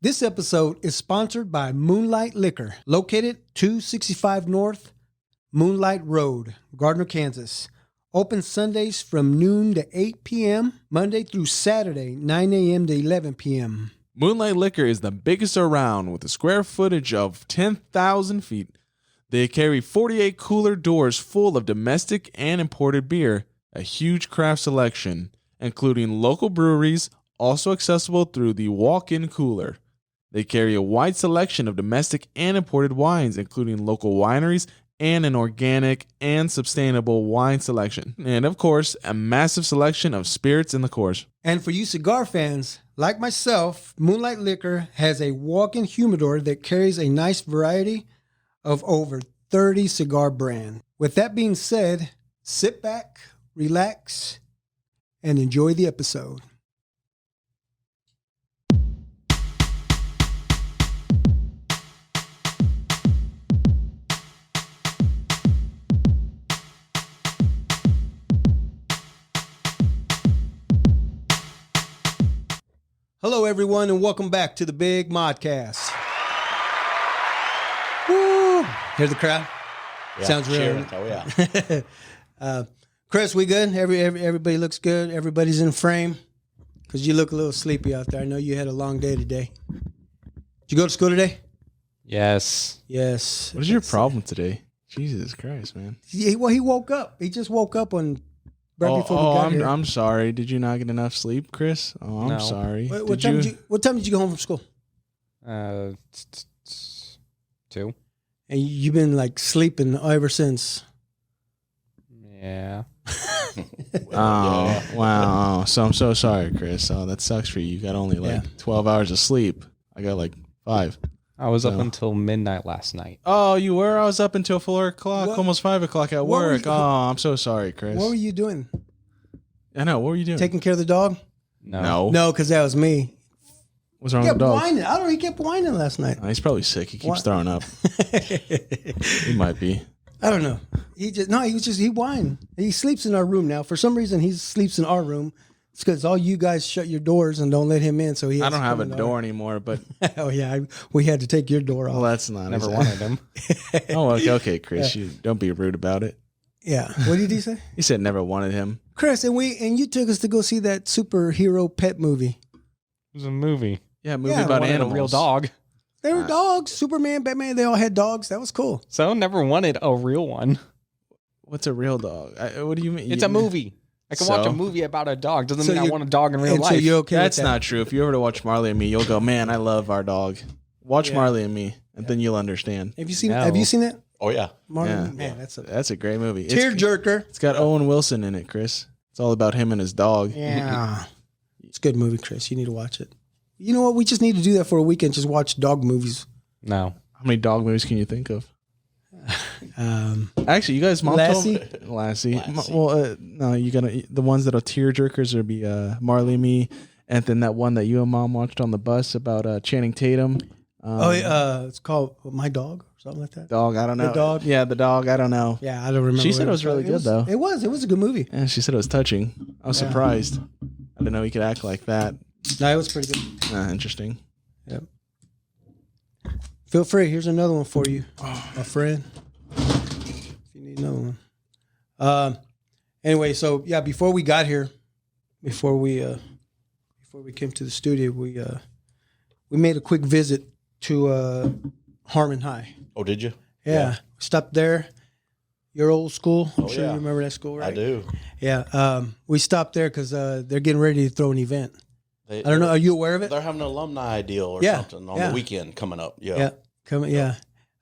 This episode is sponsored by Moonlight Liquor, located 265 North Moonlight Road, Gardner, Kansas. Open Sundays from noon to 8 p.m., Monday through Saturday, 9 a.m. to 11 p.m. Moonlight Liquor is the biggest around with a square footage of 10,000 feet. They carry 48 cooler doors full of domestic and imported beer, a huge craft selection, including local breweries, also accessible through the walk-in cooler. They carry a wide selection of domestic and imported wines, including local wineries and an organic and sustainable wine selection. And of course, a massive selection of spirits in the course. And for you cigar fans, like myself, Moonlight Liquor has a walk-in humidor that carries a nice variety of over 30 cigar brands. With that being said, sit back, relax, and enjoy the episode. Hello, everyone, and welcome back to the Big Modcast. Woo! Hear the crowd? Yeah, Sounds real. cheering. Oh, yeah. Chris, we good? Everybody looks good? Everybody's in frame? Because you look a little sleepy out there. I know you had a long day today. Did you go to school today? Yes. Yes. What is your problem today? Jesus Christ, man. He woke up. He just woke up on right before we got here. I'm sorry. Did you not get enough sleep, Chris? Oh, I'm No. sorry. What time did you go home from school? 2. And you've been like sleeping ever since. Yeah. Oh, wow. So I'm so sorry, Chris. Oh, that sucks for you. You got only 12 hours of sleep. I got like 5. I was up until midnight last night. Oh, you were? I was up until 4 o'clock, almost 5 o'clock at What were work. you- I'm so sorry, Chris. What were you doing? I know. What were you doing? Taking care of the dog? No. No, because that was me. What's wrong He with kept the dog? whining. I don't know. He kept whining last night. Oh, he's probably sick. He keeps What? throwing up. He might be. I don't know. He whined. He sleeps in our room now. For some reason, he sleeps in our room. It's because all you guys shut your doors and don't let him in. So he. I don't have a door anymore, but Oh yeah, we had to take your door off. well, that's not. Never wanted him. Oh, okay, Chris. You don't be rude about it. Yeah. What did he say? He said never wanted him. Chris, and you took us to go see that superhero pet movie. It was a movie. Yeah, movie Yeah, about Wanted animals. a real dog. They were dogs. Superman, Batman. They all had dogs. That was cool. So never wanted a real one. What's a real dog? What do you mean? It's a movie. I can watch So? a movie about a dog. Doesn't So mean I you- want a dog in real And life. so you're okay That's with that? not true. If you ever to watch Marley and Me, you'll go, man, I love our dog. Watch Yeah. Marley and Me, and then you'll understand. Have you seen? No. Have you seen that? Oh, yeah. Marlon? Yeah. Man, that's a That's a great movie. tearjerker. It's got Owen Wilson in it, Chris. It's all about him and his dog. Yeah, it's a good movie, Chris. You need to watch it. You know what? We just need to do that for a weekend. Just watch dog movies. No. How many dog movies can you think of? Um, Actually, you guys, mom Lassie? told me Lassie. Well, no, you gotta the ones that are tear jerkers would be Marley and Me, and then that one that you and mom watched on the bus about Channing Tatum. it's called My Dog or something like that. Dog. I don't know. The dog? Yeah, the dog. I don't know. Yeah, I don't remember. She what said it was really called. good, though. It was. It was a good movie. Yeah, she said it was touching. I was surprised. I didn't know he could act like that. No, it was pretty good. Interesting. Yep. Feel free. Here's another one for you, my friend. If you need another one. Anyway, so yeah, before we got here, before we came to the studio, we made a quick visit to Harmon High. Oh, did you? Yeah. Stopped there. Your old school. I'm Oh, sure yeah. you remember that school, right? I do. Yeah. We stopped there because they're getting ready to throw an event. They, I don't know. Are you aware of it? They're having an alumni deal or Yeah, something on yeah. the weekend coming up. Yeah. Yeah. Coming. Yeah.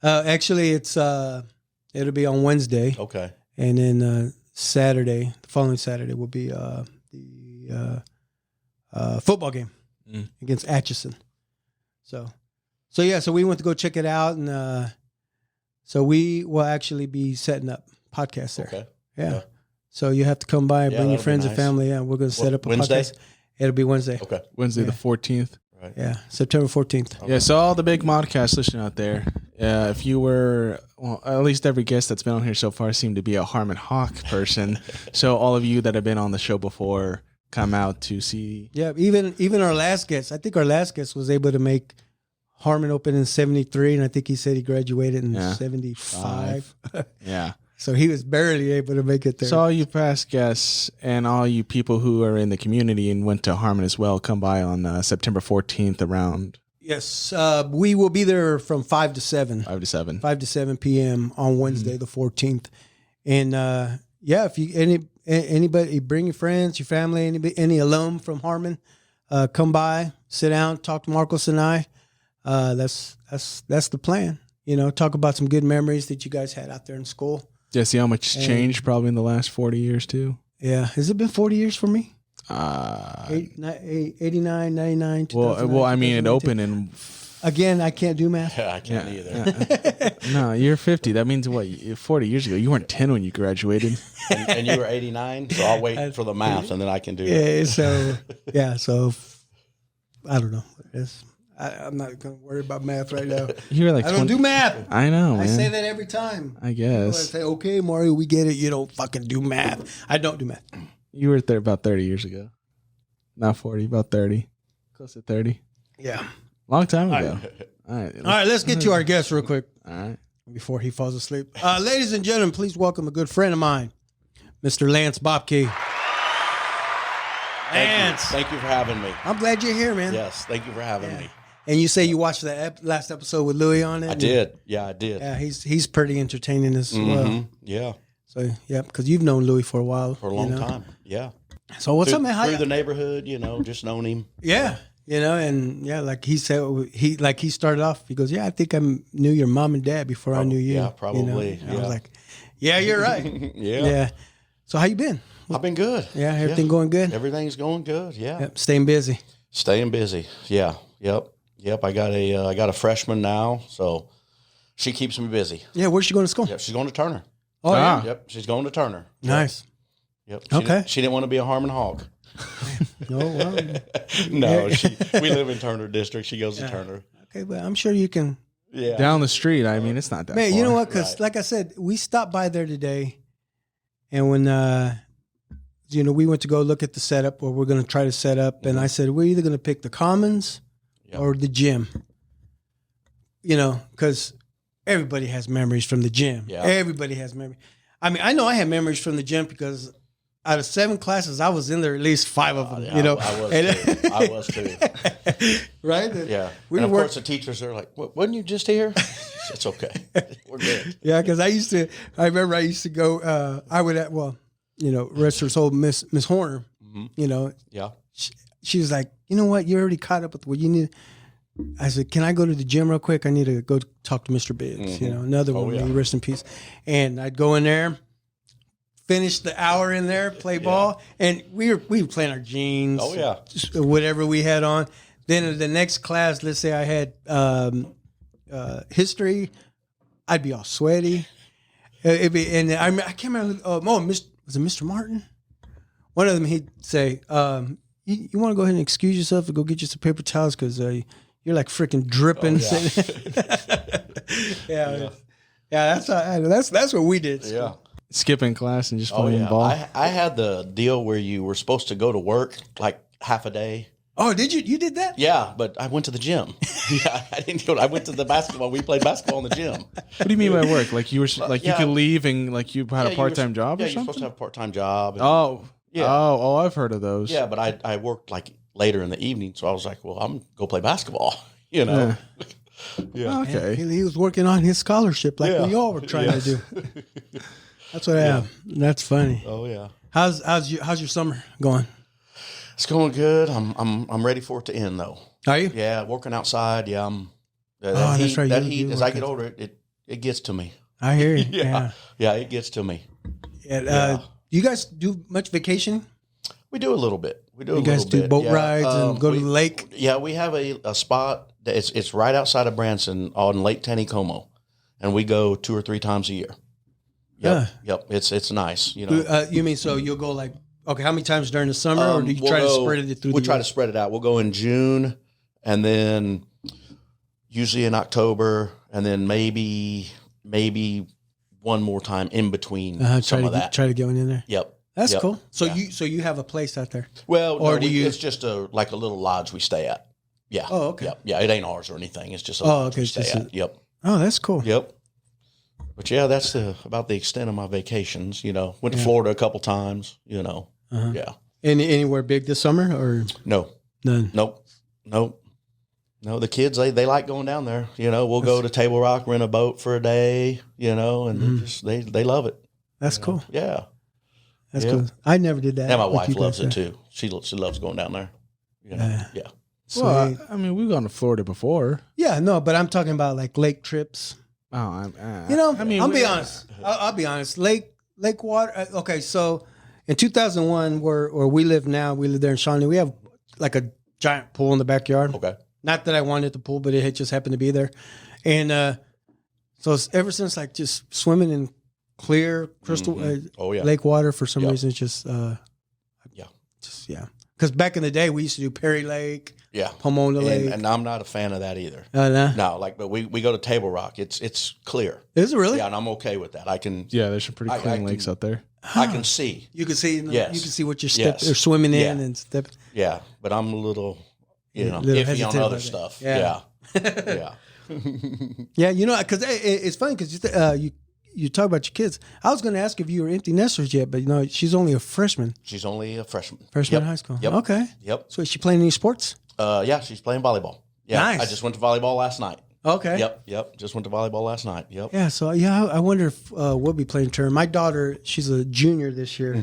Actually, it's it'll be on Wednesday, Okay. and then Saturday, the following Saturday, will be the football game against Atchison. So yeah. So we went to go check it out, and so we will actually be setting up podcasts there. Okay. Yeah. Yeah. So you have to come by, Yeah, bring your that'll be friends and nice. family. Yeah, we're going to set up a Wednesday? podcast. It'll be Wednesday. Okay. Wednesday Yeah. the 14th. Right. Yeah, September 14th. Okay. Yeah, so all the big modcasts listening out there, if you were, well, at least every guest that's been on here so far seemed to be a Harmon Hawk person. So all of you that have been on the show before come out to see. Yeah, even our last guest. I think our last guest was able to make Harmon opened in 73, and I think he said he graduated in Yeah. 75. Yeah. So he was barely able to make it there. So all you past guests and all you people who are in the community and went to Harmon as well, come by on September 14th around yes, we will be there from 5 to 7. 5 to 7. 5 to 7 p.m. on Wednesday, the 14th. And if you anybody, bring your friends, your family, any alum from Harmon, come by, sit down, talk to Marcos and I. That's the plan. Talk about some good memories that you guys had out there in school. Yeah, see how much changed probably in the last 40 years too. Yeah, has it been 40 years for me? 89, 99, 2000. Well, I mean, it opened in. Again, I can't do math. Yeah, I can't either. No, you're 50. That means what? 40 years ago, you weren't 10 when you graduated. And you were 89, so I'll wait for the math and then I can do it. So I don't know. I'm not going to worry about math right now. You were like I don't do math. I know, man. I say that every time. I I guess. say, okay, Mario, we get it. You don't fucking do math. I don't do math. You were there about 30 years ago. Not 40, about 30. Close to 30. Yeah. Long time ago. All right. All right, let's get to our guest real quick All right. before he falls asleep. Ladies and gentlemen, please welcome a good friend of mine, Mr. Lance Bobki. Lance. Thank you for having me. I'm glad you're here, man. Yes, thank you for having me. And you say you watched the last episode with Louis on it? I did. Yeah, I did. Yeah, he's pretty entertaining as well. Yeah, So, yeah, because you've known Louis for a while. for a long time. Yeah. So what's up, man? How Through you? the neighborhood, just known him. Yeah. And like he said, he started off, he goes, yeah, I think I knew your mom and dad before I knew you. Yeah, probably. And I was like, yeah, you're right. Yeah. Yeah. So how you been? I've been good. Yeah, everything going good? Everything's going good. Yeah. Yep, staying busy. Staying busy. Yeah. Yep. I got a freshman now, so she keeps me busy. Yeah, where's she going to school? Yep. She's going to Turner. Oh, yeah. Yep. She's going to Turner. Nice. Yep. Okay. She didn't want to be a Harmon Hog. No, well, No, we live in Turner District. She goes to Turner. okay, but I'm sure you can. Yeah. Down the street. I mean, it's not that Man, far. you know what? Because Right. like I said, we stopped by there today, and when we went to go look at the setup, or we're going to try to set up, and I said we're either going to pick the Commons Yep. or the gym. Because everybody has memories from the gym. Yeah. Everybody has memories. I mean, I know I have memories from the gym because out of 7 classes, I was in there at least 5 of them. Yeah, I was too. Right? Yeah. We and of worked- course, the teachers are like, "Wasn't you just here?" It's okay. We're good. Yeah, because I remember I used to go, I would at, rest her soul, Miss Horner, Yeah. she was like, you know what, you're already caught up with what you need. I said, can I go to the gym real quick? I need to go talk to Mr. Biggs, another one, yeah. may he rest in peace. And I'd go in there, finish the hour in there, play ball, and we were playing our jeans. Oh, yeah. Just whatever we had on. Then in the next class, let's say I had history, I'd be all sweaty. I can't remember. Was it Mr. Martin? One of them, he'd say, "You want to go ahead and excuse yourself and go get you some paper towels because you're like freaking dripping." Oh, yeah. That's what we did. Yeah. Skipping class and just Oh, playing yeah. ball. I had the deal where you were supposed to go to work like half a day. Oh, did you? You did that? Yeah, but I went to the gym. Yeah, I didn't go. I went to the basketball. We played basketball in the gym. What do you mean by work? Like you were you Yeah. could leave and like you had Yeah, a part-time job Yeah, or you're supposed to something? have a part-time job. And- Oh. Yeah. Oh, I've heard of those. Yeah, but I worked like later in the evening, so I was like, well, I'm go play basketball. Yeah. Oh, okay. He was working on his scholarship like we all were trying to do. That's what happened. That's funny. Oh yeah. How's your summer going? It's going good. I'm ready for it to end though. Are you? Yeah, working outside. Yeah, that's heat, right, That you heat, do as I work get out. older, it gets to me. I hear you. Yeah, it gets to me. Yeah. You guys do much vacationing? We do a little bit. We do. You guys do boat rides and go to the lake? Yeah, we have a spot. It's right outside of Branson on Lake Taneycomo, and we go 2 or 3 times a year. Yep. It's nice. You mean so you'll go like, okay, how many times during the summer, or do you try to spread it through We'll the try year? to spread it out. We'll go in June, and then usually in October, and then maybe one more time in between some of that. Try to get one in there. Yep. That's cool. So Yeah. you have a place out there. Well, Or no, do you- it's just like a little lodge we stay at. Yeah. Oh, okay. Yeah. It ain't ours or anything. It's just a Oh, lodge okay, we it's stay just at. Yep. Oh, that's cool. Yep. But yeah, that's about the extent of my vacations. Went to Florida a couple times. Uh-huh. Yeah. Anywhere big this summer or No. none? Nope. No, the kids they like going down there. We'll go to Table Rock, rent a boat for a day. And they love it. That's cool. Yeah. That's Yeah. cool. I never did that. And my like wife you guys loves it said. too. She loves going down there. Yeah. Sweet. Well, I mean, we've gone to Florida before. Yeah, no, but I'm talking about like lake trips. Oh, I mean, I'll be honest. I'll be honest. Lake water. Okay, so in 2001, where we live now, we live there in Shawnee. We have like a giant pool in the backyard. Okay. Not that I wanted the pool, but it had just happened to be there, and so it's ever since like just swimming in clear crystal lake water for some reason. It's just Because back in the day, we used to do Perry Lake, Pomona Lake, and I'm not a fan of that either. No? No, but we go to Table Rock. It's clear. Is it really? Yeah, and I'm okay with that. I can. Yeah, there's some pretty clean lakes out there. I can see. You can see. Yes. You can see what you're or swimming in and step. Yeah, but I'm a little, little iffy hesitant on about other that. stuff. Yeah. Yeah. Yeah, because it's funny because you talk about your kids. I was going to ask if you were empty nesters yet, but she's only a freshman. She's only a freshman. Freshman in high school. Yep. Okay. Yep. So is she playing any sports? Yeah, she's playing volleyball. Yeah. Nice. I just went to volleyball last night. Okay. Yep. Just went to volleyball last night. Yep. Yeah. So I wonder if we'll be playing turn. My daughter, she's a junior this year,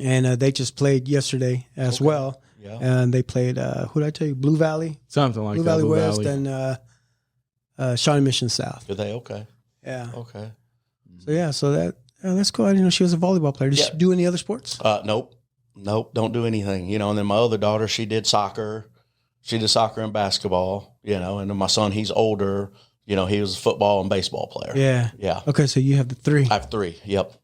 and they just played yesterday as well. Yeah. And they played. Who did I tell you? Blue Valley. Something like Blue that. Valley Blue West Valley. and Shawnee Mission South. Did they? Okay. Yeah. Okay. So that's cool. I didn't know she was a volleyball player. Did she do any other sports? Nope. Don't do anything. And then my other daughter, she did soccer. She did soccer and basketball. And then my son, he's older. He was a football and baseball player. Yeah. Yeah. Okay, so you have the three. I have three. Yep.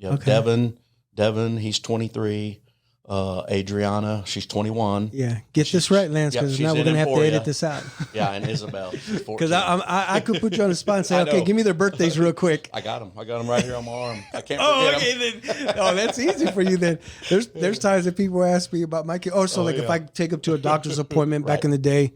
Okay. Devin, he's 23. Adriana, she's 21. Yeah, get this right, Lance, because now we're gonna have to edit this out. Yeah, and Isabel, she's 14. Because I could put you on the spot and say, okay, give me their birthdays real quick. I got them right here on my arm. I can't forget them. Then. Oh, that's easy for you then. There's times that people ask me about my kid. If I take them to a doctor's appointment back in the day,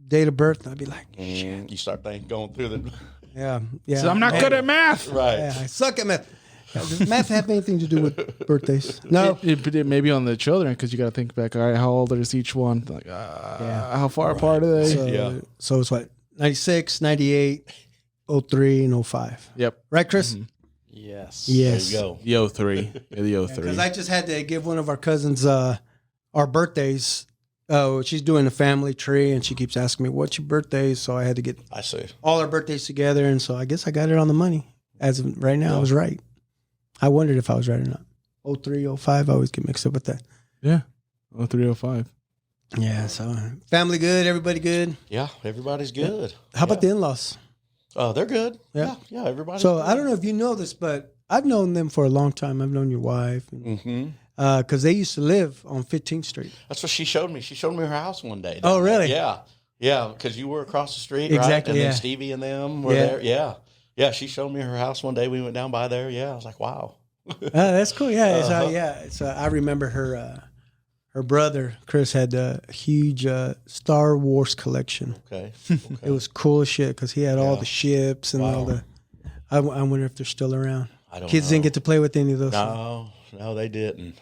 date of birth, I'd be like, you start going through the. Yeah. So I'm not good at math. Right. Yeah, I suck at math. Does math have anything to do with birthdays? No. It may be on the children because you got to think back. All right, how old is each one? Like, how far apart are they? So it's what 96, 98, 03, and 05. Yep. Right, Chris? Mm-hmm. Yes. Yes. There you go. The 03. Yeah, the 03. Because I just had to give one of our cousins our birthdays. Oh, she's doing a family tree, and she keeps asking me, "What's your birthday?" So I had to get all our birthdays together, and so I guess I got it on the money. As of right now, I was right. I wondered if I was right or not. 03, 05, I always get mixed up with that. Yeah. 03, 05. Yeah, so family good, everybody good. Yeah, everybody's good. How about the in-laws? They're good. Yeah. Yeah, everybody's So good. I don't know if you know this, but I've known them for a long time. I've known your wife. Because they used to live on 15th Street. That's what she showed me. She showed me her house one day. Oh, really? Yeah. Yeah, because you were across the street, Exactly, right? And yeah. then Stevie and them were there. Yeah. Yeah, she showed me her house one day. We went down by there. Yeah, I was like, wow. That's cool. Yeah, So I remember her brother Chris had a huge Star Wars collection. Okay. It was cool as shit because he had all the ships and all the. I wonder if they're still around. I don't Kids know. didn't get to play with any of those. No, they didn't.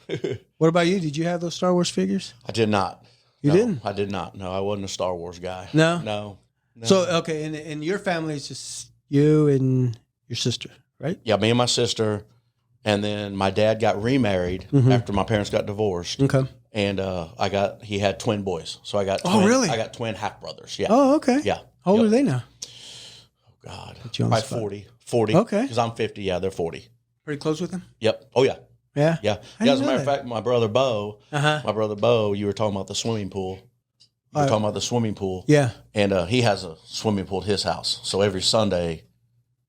What about you? Did you have those Star Wars figures? I did not. You didn't? I did not. No, I wasn't a Star Wars guy. No? So okay, and your family is just you and your sister, right? Yeah, me and my sister, and then my dad got remarried after my parents got divorced. Okay. And he had twin boys, so I got. Really? I got twin half brothers. Yeah. Oh, okay. Yeah. How old are they now? God, you on the probably spot. 40. Okay. Because I'm 50. Yeah, they're 40. Pretty close with them. Yep. Oh yeah. Yeah. Yeah. I Yeah. As didn't a know matter of that. fact, my brother Bo. Uh-huh. You were talking about the swimming pool. You were talking about the swimming pool. Yeah. And he has a swimming pool at his house. So every Sunday,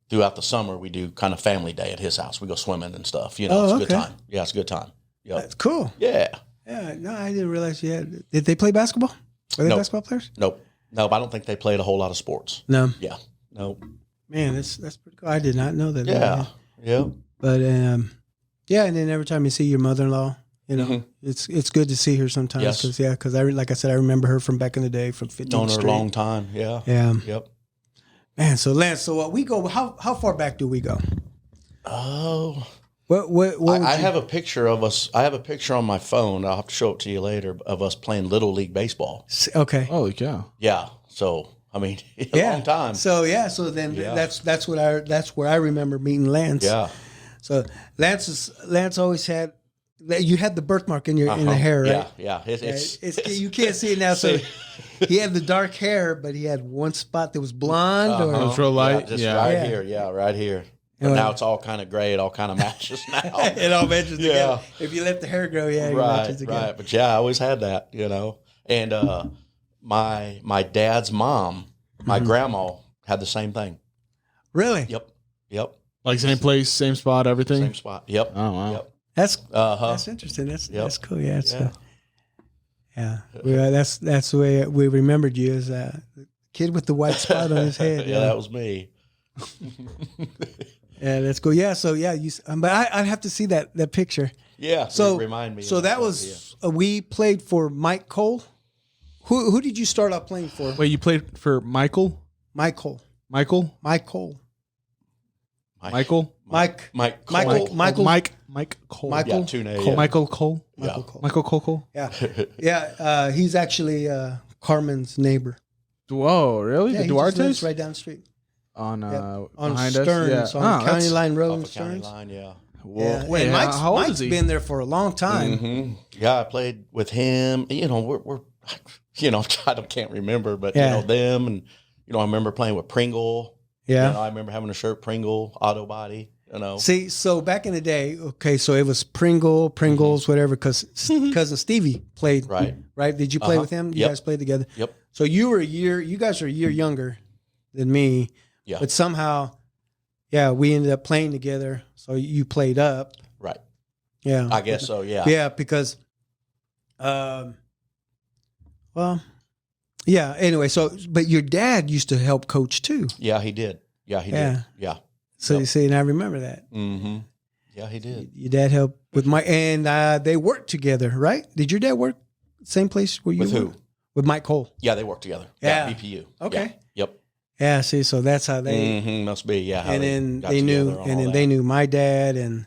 throughout the summer, we do kind of family day at his house. We go swimming and stuff. It's a good time. Yeah, it's a good time. Yep. That's cool. Yeah. Yeah. No, I didn't realize you had. Did they play basketball? Are they Nope. basketball players? Nope. Nope. I don't think they played a whole lot of sports. No. Yeah. Nope. Man, that's pretty cool. I did not know that. Yeah. Yeah. But yeah, and then every time you see your mother-in-law, You know, it's good to see her sometimes Yes. because like I said, I remember her from back in the day from 15th Known her Street. a long time. Yeah. Yeah, Yep. man. So Lance, so we go. How far back do we go? Oh, What would I you- have a picture of us. I have a picture on my phone. I'll have to show it to you later of us playing Little League baseball. Okay. Holy cow. Yeah. So, I mean, a long time. So so then Yeah. that's where I remember meeting Lance. Yeah. So Lance always had, you had the birthmark in in the hair, right? Yeah. It's You can't see it now. So he had the dark hair, but he had one spot that was blonde. Or It's real light. just Yeah. right Yeah. here. Yeah, right here. But Yeah. now it's all kind of gray. It all kind of matches now. it all matches Yeah. together. If you let the hair grow, it matches together. Right. But yeah, I always had that, you know. And my dad's mom, my grandma had the same thing. Really? Yep. Like same place, same spot, everything. Same spot. Yep. Oh wow. Yep. That's Uh-huh. interesting. That's Yep. that's cool. Yeah. Yeah. That's the way we remembered you as a kid with the white spot on his head. Yeah, that was me. Yeah, that's cool. Yeah. So but I'd have to see that picture. Yeah. So remind me. So of that stuff, was we played for Mike Cole. Who did you start out playing for? Wait, you played for Michael? Mike Cole. Michael? Mike Cole. yeah. Michael? Mike. Mike. Michael. Cole. Michael. Mike Cole. Michael. Yeah, two names. Cole. Michael Cole. Michael Yeah. Cole. Michael Cole. Yeah. Yeah. He's actually Carmen's neighbor. Whoa, really? Yeah, The he just lives Duarte's? right down the street. on On behind Stearns, us. Yeah. on Oh, County that's- Line Road in Off of County Stearns. Line, yeah. Whoa. Yeah. Wait, and how old Mike's is he? been there for a long time. Hmm. Yeah, I played with him. You know, we're you know, I can't remember, but Yeah. you know them, and you know, I remember playing with Pringle. Yeah. You know, I remember having a shirt Pringle auto body. You know, See, so back in the day, okay, so it was Pringles, whatever, because cousin Stevie played. Right. Right. Did you play Uh-huh. with him? You Yep. guys played together. Yep. So you guys are a year younger than me. Yeah. But somehow, yeah, we ended up playing together. So you played up. Right. Yeah. I guess so. Yeah. Yeah, because, well, yeah. Anyway, so but your dad used to help coach too. Yeah, he did. Yeah, he Yeah. did. Yeah. So Yep. you see, and I remember that. Mm-hmm. Yeah, he did. Your dad helped with and they worked together, right? Did your dad work same place where you With who? worked? With Mike Cole. Yeah, they worked together. Yeah. BPU. Okay. Yeah. Yep. Yeah. See, so that's how they. Mm-hmm. Must be. Yeah. how And then got they knew, together on and all then that. they knew my dad, and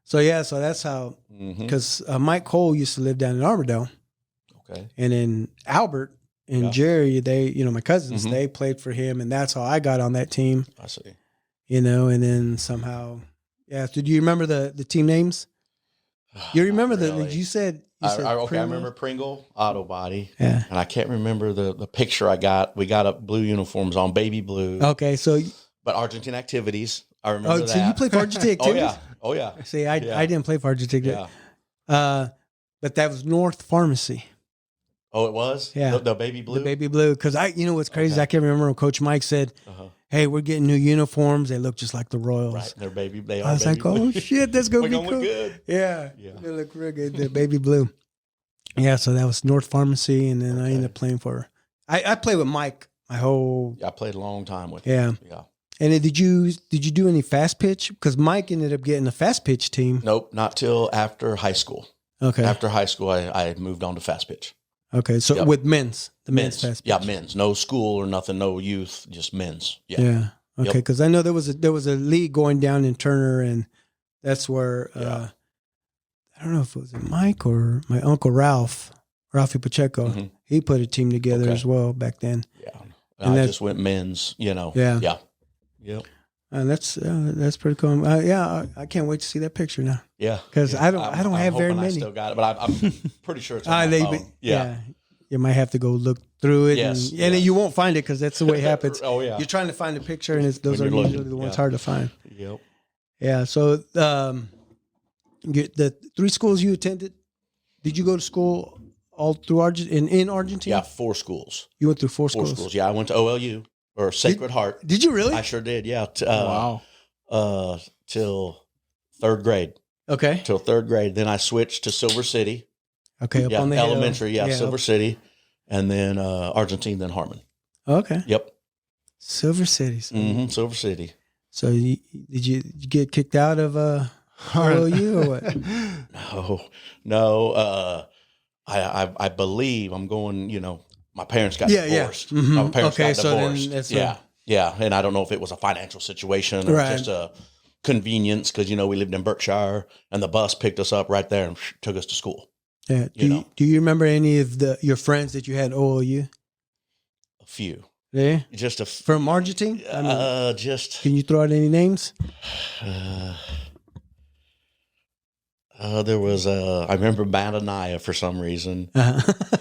so yeah, so that's how. Mhm. Because Mike Cole used to live down in Armourdale, Okay. and then Albert and Yeah. Jerry, my cousins, Mhm. they played for him, and that's how I got on that team. I see. And then somehow, yeah. So do you remember the team names? You remember Not really. you said Okay, I Pringles? remember Pringle auto body, Yeah. and I can't remember the picture I got. We got up blue uniforms on, baby blue, Okay, so but Argentine activities. I remember that. so you played for Argentina Oh activities? yeah. Oh yeah. See, I Yeah. didn't play for Argentina. Yeah. But that was North Pharmacy. Oh, it was. Yeah. The baby blue. The baby blue. Because what's crazy? Okay. I can't remember when Coach Mike said, Uh-huh. "Hey, we're getting new uniforms. They look just like the Royals." Right. They're baby. They are. I was baby like, blue. "Oh shit, that's gonna We're be gonna cool." look good. Yeah, Yeah. they look real good. The baby blue. Yeah, so that was North Pharmacy, and then I Okay. ended up playing for. I played with Mike my whole. Yeah, I played a long time with Yeah. him. Yeah. And then did you do any fast pitch? Because Mike ended up getting a fast pitch team. Nope. Not till after high school. Okay. After high school, I moved on to fast pitch. Okay. So Yep. with men's, the men's fast pitch. Yeah, men's. No school or nothing. No youth. Just men's. Yeah. Yeah. Okay. Yep. Because I know there was a league going down in Turner, and that's where Yeah. I don't know if it was Mike or my uncle Ralphie Pacheco. Mhm. He put a team together Okay. as well back then. Yeah. And I that's- just went men's. You know. Yeah. Yeah. Yep. And that's pretty cool. I can't wait to see that picture now. Yeah. 'Cause yeah. I don't have very hoping I many. still got it, but I'm pretty sure it's on my phone. Yeah. You might have to go look through it, Yes, and then yes. you won't find it because that's the way it happens. Oh yeah. You're trying to find a picture, and those are When you're usually looking, the ones yeah. hard to find. Yep. Yeah. So the 3 schools you attended, did you go to school all through in Argentina? Yeah. 4 schools. You went through 4 4 schools. schools. Yeah. I went to OLU or Sacred Heart. Did you really? I sure did. Yeah. Wow. Till 3rd grade. Okay. Till 3rd grade. Then I switched to Silver City. Okay. Up Yeah. on the hill. Elementary. Yeah. Silver City. And then Argentine, then Harmon. Okay. Yep. Silver City. Hmm. Silver City. So did you get kicked out of OU or what? No. I believe I'm going. My parents got divorced. Mhm. My parents Okay, got so then divorced. that's yeah, and I don't know if it was a financial situation or Right. just a convenience because we lived in Berkshire and the bus picked us up right there and took us to school. Yeah. You Do you remember any of your friends that you had at OU? A few, Yeah. just From Argentine? I mean, just. can you throw out any names? There was I remember Bandanaya for some reason,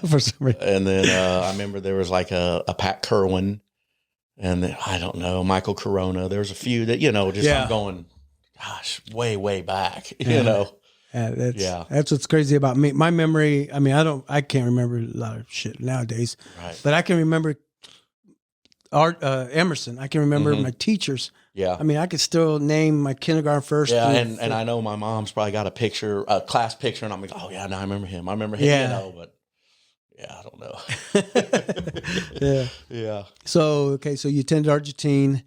For some reason. and then I remember there was like a Pat Kerwin, and then, I don't know, Michael Corona. There's a few that I'm going, gosh, way back, Yeah, that's what's crazy about me. My memory. I mean, I can't remember a lot of shit nowadays, Right. but I can remember Emerson. I can remember my teachers. Yeah. I mean, I could still name my kindergarten first. Yeah, through- and I know my mom's probably got a class picture, and I'm like, oh yeah, no, I remember him. Yeah. But yeah, I don't know. Yeah. Yeah. So you attended Argentine.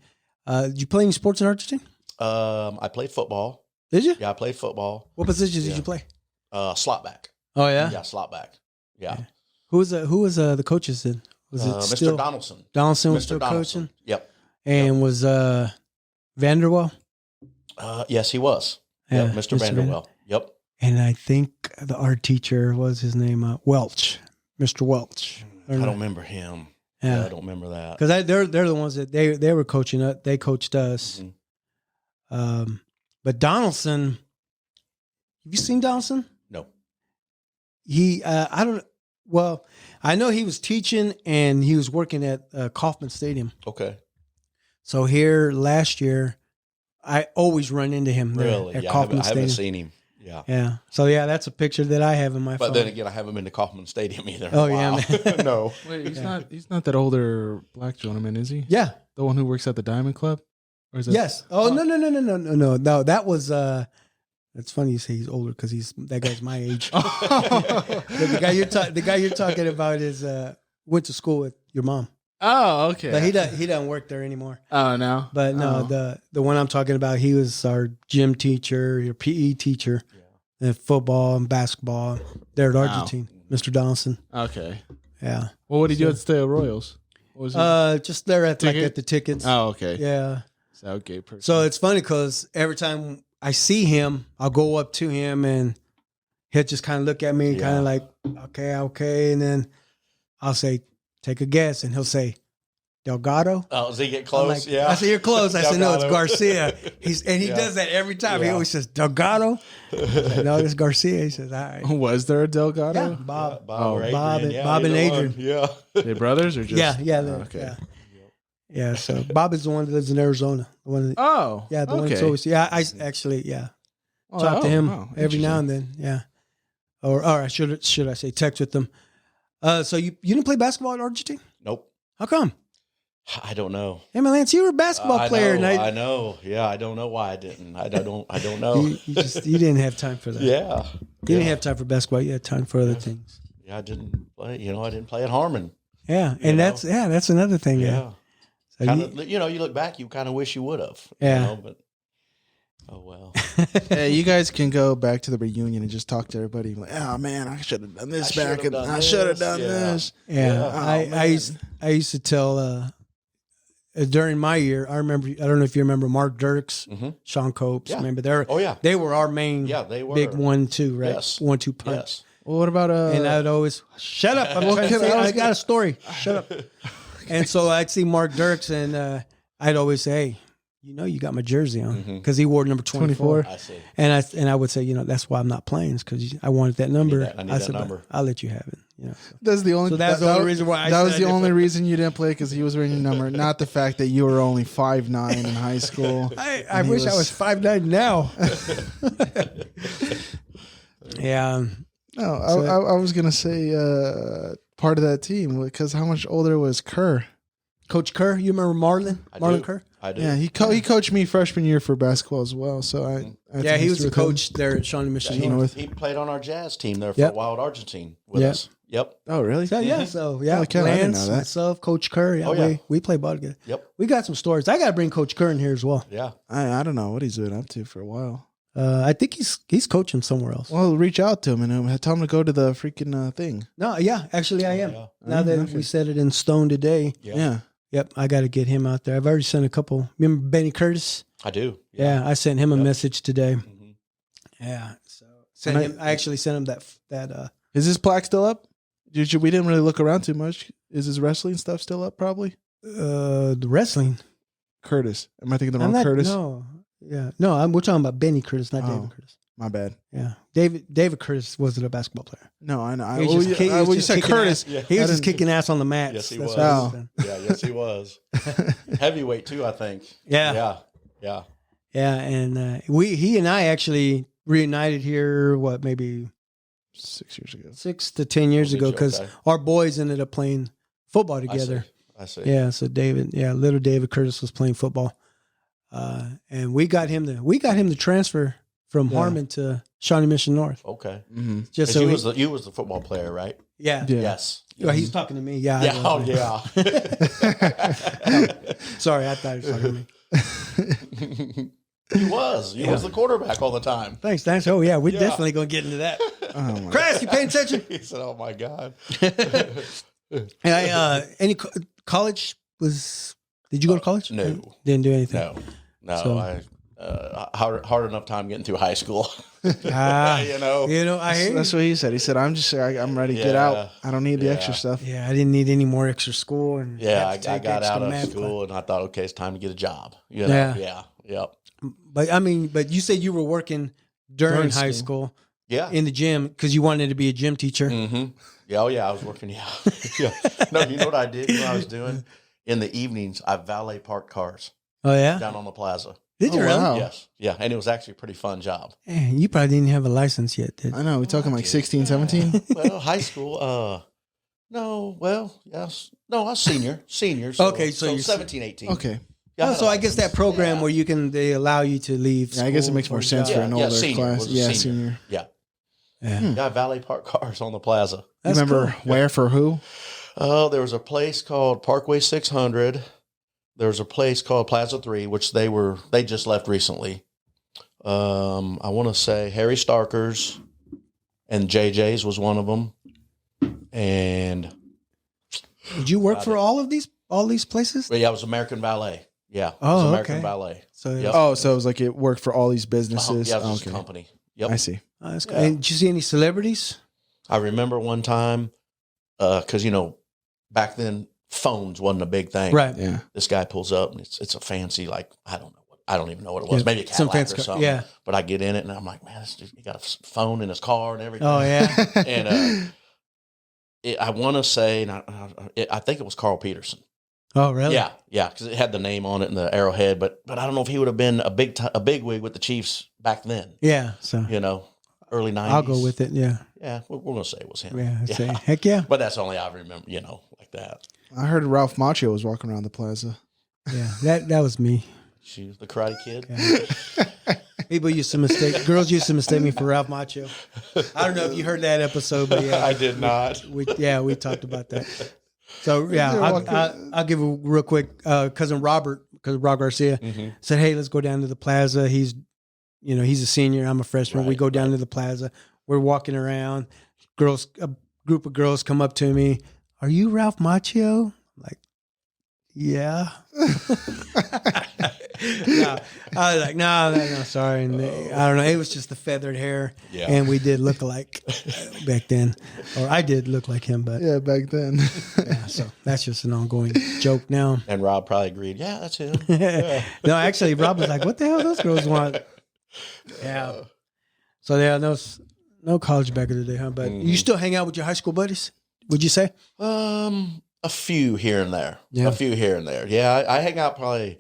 Did you play any sports in Argentine? I played football. Did you? Yeah, I played football. What positions did Yeah. you play? Slot back. Oh yeah. Yeah, slot back. Yeah. Who was the coaches then? Was it Mr. still Donaldson? Donaldson was Mr. still Donaldson. coaching? Yep. And was Vanderwell? Yes, he was. Yeah, Yep, Mr. Vanderwell. Yep. And I think the art teacher was his name Welch, Mr. Welch. I don't remember him. Yeah. I don't remember that. Because they're the ones that they were coaching us. They coached us. Mhm. But Donaldson, have you seen Donaldson? No. He I don't. Well, I know he was teaching and he was working at Kauffman Stadium. Okay. So here last year, I always run into him there Really? at Yeah, Kauffman I haven't Stadium. seen him. Yeah. Yeah. So yeah, that's a picture that I have in my But phone. then again, I haven't been to Kauffman Stadium either. Oh, yeah, Wow. No. Wait, he's not that older black gentleman, is he? Yeah. The one who works at the Diamond Club? Or is that Yes. Oh no. That was It's funny you say he's older because that guy's my age. the guy you're talking about is went to school with your mom, Oh, okay. but he doesn't work there anymore. Oh no. But no, the one I'm talking about, he was our gym teacher, your PE teacher, and football and basketball there at Argentine, Mr. Donaldson. Okay. Yeah. Well, what did you do at Stale Royals? What was he? Just there at Ticket? the tickets. Oh, okay. Yeah. Southgate person. So it's funny because every time I see him, I'll go up to him and he'll just kind of look at me, kind of like, okay. And then I'll say, take a guess. And he'll say, Delgado. Oh, does he get I'm close? like, I say, you're close. I said, no, it's Delgado. Garcia. He does that every time. He Yeah. always says, Delgado. I said, no, it's Garcia. He says, all right. Was there a Delgado? Yeah, Bob. Bob, or Bob Adrian. and- Bob and either one. Adrian. Yeah. They brothers or just? Yeah. Okay. Yeah. Yeah. So Bob is the one that lives in Arizona. The one that, Oh. yeah, the one that's okay. always, I actually, Oh, talk to him wow. every now and then. Yeah. Or I should I say text with them. So you didn't play basketball at Argentine? Nope. How come? I don't know. Hey man, Lance, you were a basketball player. I know. Yeah, I don't know why I didn't. I don't know. You didn't have time for that. Yeah. You didn't have time for basketball. You had time for other things. Yeah, I didn't play. I didn't play at Harmon. Yeah, and that's another thing. Yeah. So Kind of. You look back, you kind of wish you would have. Yeah. But oh well. Hey, you guys can go back to the reunion and just talk to everybody. Like, oh man, I should have done this I back. should've done I should have this." done Yeah. this. Yeah, Yeah. I man. used to tell during my year. I remember. I don't know if you remember Mark Dirks, Mhm. Sean Copes. Yeah. Remember Oh yeah. they were our main Yeah, they were big 1-2, right? Yes. 1-2 punch. Yes. Well, what about And I'd always shut up. I'm trying to say, I got a story. Shut up. And so I'd see Mark Dirks, and I'd always say, hey, you got my jersey on because he wore number 24. I see. And I would say, that's why I'm not playing, because I wanted that number. I need that said, number. "But I'll let you have it. So. That's the only. So that's the only reason why I that said was I the didn't only play. reason you didn't play because he was wearing your number, not the fact that you were only 5'9" in high school. I And he wish I was 5'9" now. Yeah. No, So- I was gonna say part of that team because how much older was Kerr? Coach Kerr, you remember Marlon? I Marlon do. Kerr? I do. Yeah, he coached me freshman year for basketball as well. So I had Yeah, some he was history the with him. coach there at Shawnee Mission he, North. he played on our jazz team there for Yep. a Wild Argentine with Yep. us. Yep. Oh, really? So yeah, Holy cow, I didn't Lance, know that. myself, Coach Kerr. Yeah, Oh, yeah. we play ball together. Yep. We got some stories. I got to bring Coach Kerr in here as well. Yeah. I don't know what he's been up to for a while. I think he's coaching somewhere else. Well, reach out to him and tell him to go to the freaking thing. No, yeah, actually I am. Yeah. Now that Okay. we set it in stone today. Yeah. Yep, I got to get him out there. I've already sent a couple. Remember Benny Curtis? I do. Yeah, I sent him a message today. Mhm. Yeah, so I actually sent him that. Is his plaque still up? We didn't really look around too much. Is his wrestling stuff still up? Probably. The wrestling. Curtis. Am I thinking the I'm wrong not, Curtis? No, yeah, no. We're talking about Benny Curtis, not Oh. David Curtis. My bad. Yeah, David Curtis wasn't a basketball player. No, I know. He was just kick- he was you just said kicking Curtis. Yeah. He I was just didn't- kicking ass on the mats. Yes, he That's was. what Oh. was done. Yeah, yes, he was. Heavyweight too, I think. Yeah. Yeah. And he and I actually reunited here. What, maybe 6 years ago. 6 to 10 years Oh, did ago? you? Because Okay. our boys ended up playing football I together. see. Yeah, so little David Curtis was playing football, and we got him to transfer from Yeah. Harmon to Shawnee Mission North. Okay. Mm-hmm. Just 'Cause so you was the football player, right? yeah. Yeah. Yes. Well, he's talking to me. Yeah. I Yeah. know. Oh, yeah. Sorry, I thought he was talking to me. He was. He was the quarterback all the time. Thanks. Oh yeah, we're Yeah. definitely gonna get into that. Oh my Chris, you paying attention? He said, "Oh my God." And any college was? Did you go to college? No. Didn't do anything. No. So- I hard enough time getting through high school. Ah, You know. I hear That's you. what he said. He said, I'm ready to get Yeah. out. I don't need the Yeah. extra stuff. Yeah, I didn't need any more extra school, and Yeah, had to I take got extra out of math school and I thought, okay, it's time to get a job. You know? Yeah. Yeah. Yep. But you said you were working during During high school. school Yeah. in the gym because you wanted to be a gym teacher. Mm-hmm. Yeah. Oh, yeah. I was working. Yeah. Yeah. No, you know what I did? You know what I was doing? In the evenings, I valet parked cars Oh yeah, down on the plaza. did you Oh, really? wow. Yes. Yeah. And it was actually a pretty fun job. Man, you probably didn't have a license yet, did? I know. We're talking like Dude. 16, 17. Well, high school. No. Well, yes. No, I was senior. Okay, so you're 17, 18. Okay. Yeah, Oh, had so a I guess that license. program Yeah. where they allow you to leave. Yeah, I guess it school makes more for sense job. for an Yeah, older senior. class. Was a Yeah, senior. senior. Yeah. Yeah. Yeah, valet park cars on the plaza. You That's remember cool. where for who? Oh, there was a place called Parkway 600. There was a place called Plaza 3, which they just left recently. I want to say Harry Starker's and JJ's was one of them. And Did you work for all these places? yeah, it was American Valet. Yeah, it Oh, was American okay. Valet. So Yep. Oh, so it was like it worked for all these Oh, businesses. yeah, it was just Okay. a company. Yep. I see. that's cool. Yeah. And did you see any celebrities? I remember one time, because back then phones wasn't a big thing. Right. Yeah. This guy pulls up and it's a fancy, like, I don't even know what it was. Yeah, Maybe a some Cadillac fancy or car. something. Yeah. But I get in it and I'm like, man, this dude, he got a phone in his car and everything. Oh yeah. And I want to say, and I think it was Carl Peterson. Oh really? Yeah, because it had the name on it and the arrowhead. But I don't know if he would have been a big wig with the Chiefs back then. Yeah. So Early 90s. I'll go with it. Yeah. Yeah, we're gonna say it was him. Yeah. I'd say, heck yeah. But that's only I remember. Like that. I heard Ralph Macchio was walking around the plaza. Yeah. That was me. She was the Karate Kid. Yeah. Girls used to mistake me for Ralph Macchio. I don't know if you heard that episode, but yeah, I did not. we talked about that. So yeah, I'll give a real quick. Cousin Robert Garcia Mm-hmm. said, "Hey, let's go down to the plaza." He's a senior. I'm a freshman. We Right, go down to the plaza. We're walking around. A group of girls come up to me. Are you Ralph Macchio? I'm like, yeah. No, I was like, no, sorry. And I don't know. It was just the feathered hair, Yeah. and we did look alike back then, or I did look like him, but Yeah, back then. yeah. So that's just an ongoing joke now. And Rob probably agreed. Yeah, that's him. No, actually, Rob was like, "What the hell those girls want?" Yeah. So yeah, no college back in the day, huh? But you still hang out with your high school buddies? Would you say? A few here and there. Yeah. A few here and there. Yeah, I hang out probably.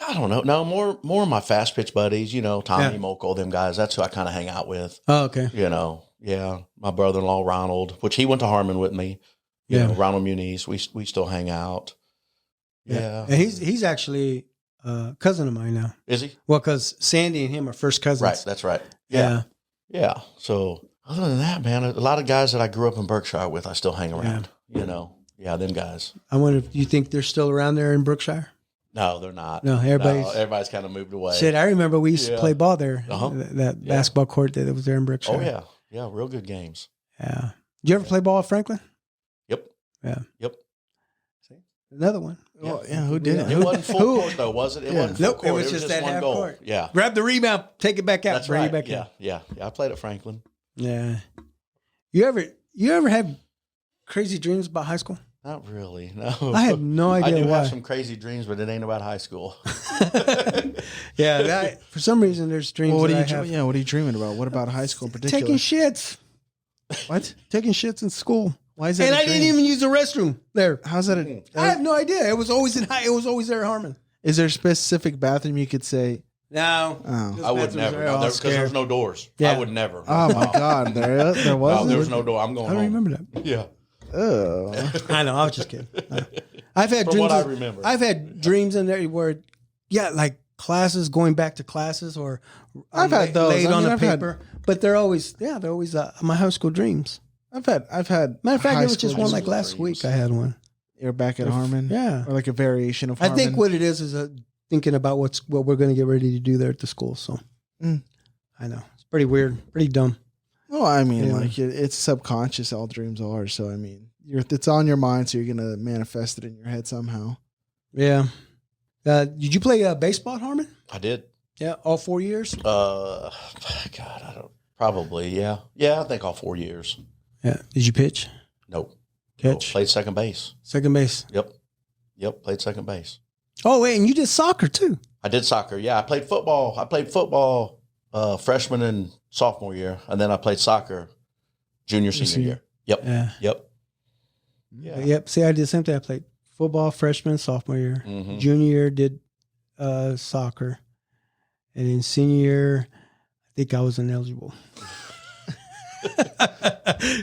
I don't know. No, more of my fast pitch buddies. Tommy Yeah. Moko, them guys. That's who I kind of hang out with. Oh, okay. Yeah. My brother-in-law Ronald, which he went to Harmon with me. Yeah. Ronald Muniz. We still hang out. Yeah. And he's actually a cousin of mine now. Is he? Well, because Sandy and him are first cousins. Right. That's right. Yeah. Yeah. So other than that, man, a lot of guys that I grew up in Berkshire with, I still hang around. Yeah, them guys. I wonder if you think they're still around there in Brookshire. No, they're not. No, everybody's kind of moved away. Shit, I remember we used to Yeah. play ball there. Uh-huh. That basketball court that was there in Brookshire. Oh yeah, yeah, real good games. Yeah. Did you ever play ball at Franklin? Yep. Yeah. Yep. Another one. Well, yeah, who didn't? It wasn't full court though, was it? It Yeah. wasn't full Nope, court. it was just that one half goal. court. Yeah, Grab the rebound, take it back out, that's bring right. it back Yeah, in. yeah. I played at Franklin. Yeah. You ever have crazy dreams about high school? Not really. No, I have no I idea do why. have some crazy dreams, but it ain't about high school. Yeah, for some reason there's dreams Well, what that are I you? have. Yeah, what are you dreaming about? What about high school in particular? Taking shits. What? Taking shits in school. Why is that? And a I dream? didn't even use the restroom there. How's that? A, I have no idea. It was always it was always there at Harmon. is there a specific bathroom you could say? No. Oh, I would never because there's no doors. Yeah. I would never. oh my God! There No, was. there's no door. I'm going I don't home. remember that. Yeah. Oh, I know. I was just kidding. I've had From dreams. what I remember. I've had dreams in there where, yeah, like classes, going back to classes, or I've had those. laid I on mean, a I've had- paper. But they're always my high school dreams. I've had. Matter of fact, high there was school just one like school last dreams. week. I had one. You're back at Harmon. Yeah. or like a variation of. I Harmon. think what it is thinking about what we're going to get ready to do there at the school. So Mm. I know it's pretty weird, pretty dumb. Well, I mean, Yeah. like it's subconscious. All dreams are. So I mean, it's on your mind, so you're gonna manifest it in your head somehow. Yeah. Did you play baseball at Harmon? I did. Yeah, all 4 years. God, I don't. Probably, yeah. Yeah, I think all 4 years. Yeah. Did you pitch? Nope. Catch? Played second base. Second base. Yep. Played second base. Oh wait, and you did soccer too. I did soccer. Yeah, I played football. Freshman and sophomore year, and then I played soccer junior, senior year. Yep. Yeah. Yep. Yep. See, I did the same thing. I played football freshman, sophomore year. Mhm. Junior year did soccer, and in senior year, I think I was ineligible.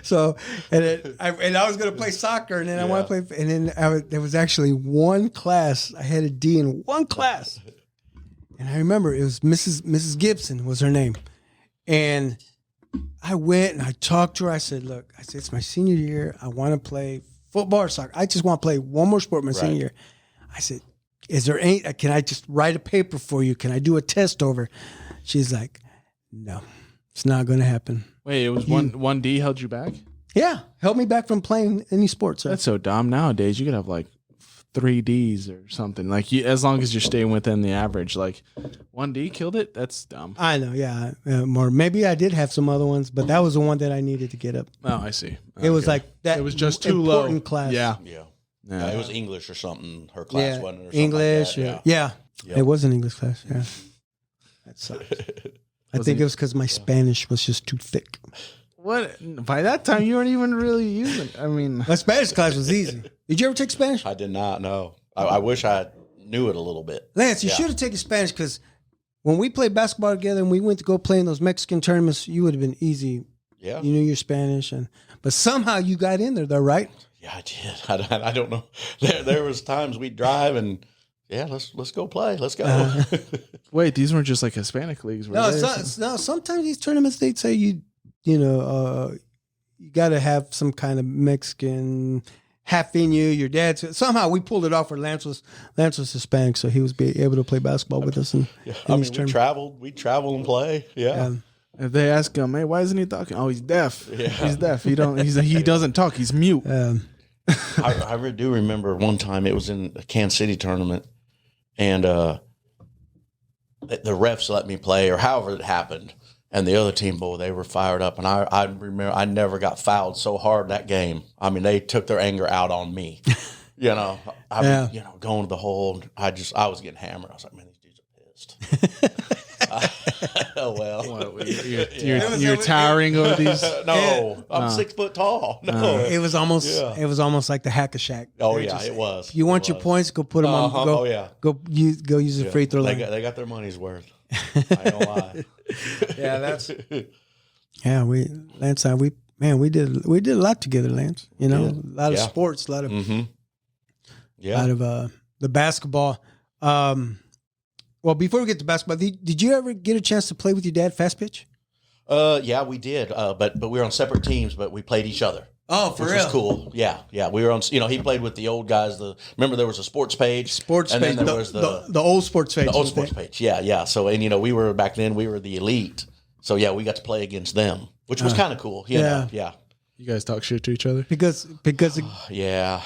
So, I was going to play soccer, and then I want to play, and then there was actually one class I had a D in one class, and I remember it was Mrs. Gibson was her name, and I went and I talked to her. I said, "Look, it's my senior year. I want to play football or soccer. I just want to play one more sport my senior year." I said, "Is there any? Can I just write a paper for you? Can I do a test over?" She's like, "No, it's not going to happen." Wait, it was one D held you back? Yeah, held me back from playing any sports. Sir. That's so dumb. Nowadays, you could have like 3 Ds or something. Like as long as you're staying within the average. Like 1D killed it. That's dumb. I know, yeah, more. Maybe I did have some other ones, but that was the one that I needed to get up. Oh, I see. It was Okay. like that. It was just too low. important class. Yeah. Yeah. Yeah. It was English or something. Her class Yeah, wasn't or something English. Like that. Yeah. Yep. It was an English class. Yeah, that sucked. I think it was because my Spanish was just too thick. What? By that time, you weren't even really using it. I mean, My Spanish class was easy. Did you ever take Spanish? I did not know. I wish I knew it a little bit. Lance, you Yeah. should have taken Spanish because when we played basketball together and we went to go play in those Mexican tournaments, you would have been easy. Yeah. You knew your Spanish, but somehow you got in there, though, right? Yeah, I did. I don't know. There was times we'd drive and let's go play. Let's go. wait, these weren't just like Hispanic leagues, were No, they? no. Sometimes these tournaments they'd say you got to have some kind of Mexican half in you. Your dad's somehow we pulled it off. Where Lance was Hispanic, so he was able to play basketball with us. And I mean, we travel and play. Yeah. If they ask him, hey, why isn't he talking? Oh, he's deaf. Yeah. He's deaf. He doesn't talk. He's mute. I do remember one time it was in a Kansas City tournament, and the refs let me play, or however it happened. And the other team, boy, they were fired up. And I remember I never got fouled so hard that game. I mean, they took their anger out on me. Going to the hole. I was getting hammered. I was like, man, these dudes are pissed. Oh well. You're towering over these. No, I'm 6 foot tall. No, it was almost like the Hack-a-Shack. oh They're yeah, just- it was. If you want your points, go put them on. Go, Oh yeah. go use the free throw line. They got their money's worth. I ain't gonna lie. Yeah, that's. Yeah, Lance and I, we did a lot together, Lance. You know, a lot of sports, a lot of Yeah. out of the basketball. Well, before we get to basketball, did you ever get a chance to play with your dad fast pitch? Yeah, we did. But we were on separate teams, but we played each other. Oh, for which real? was cool. Yeah, yeah. We were on. He played with the old guys. Remember there was a sports page. Sports and page. Then there was the old sports page. the old sports page. Yeah, yeah. So we were back then. We were the elite. So yeah, we got to play against them, which was kind of cool. You know? Yeah. You guys talk shit to each other? Because Yeah.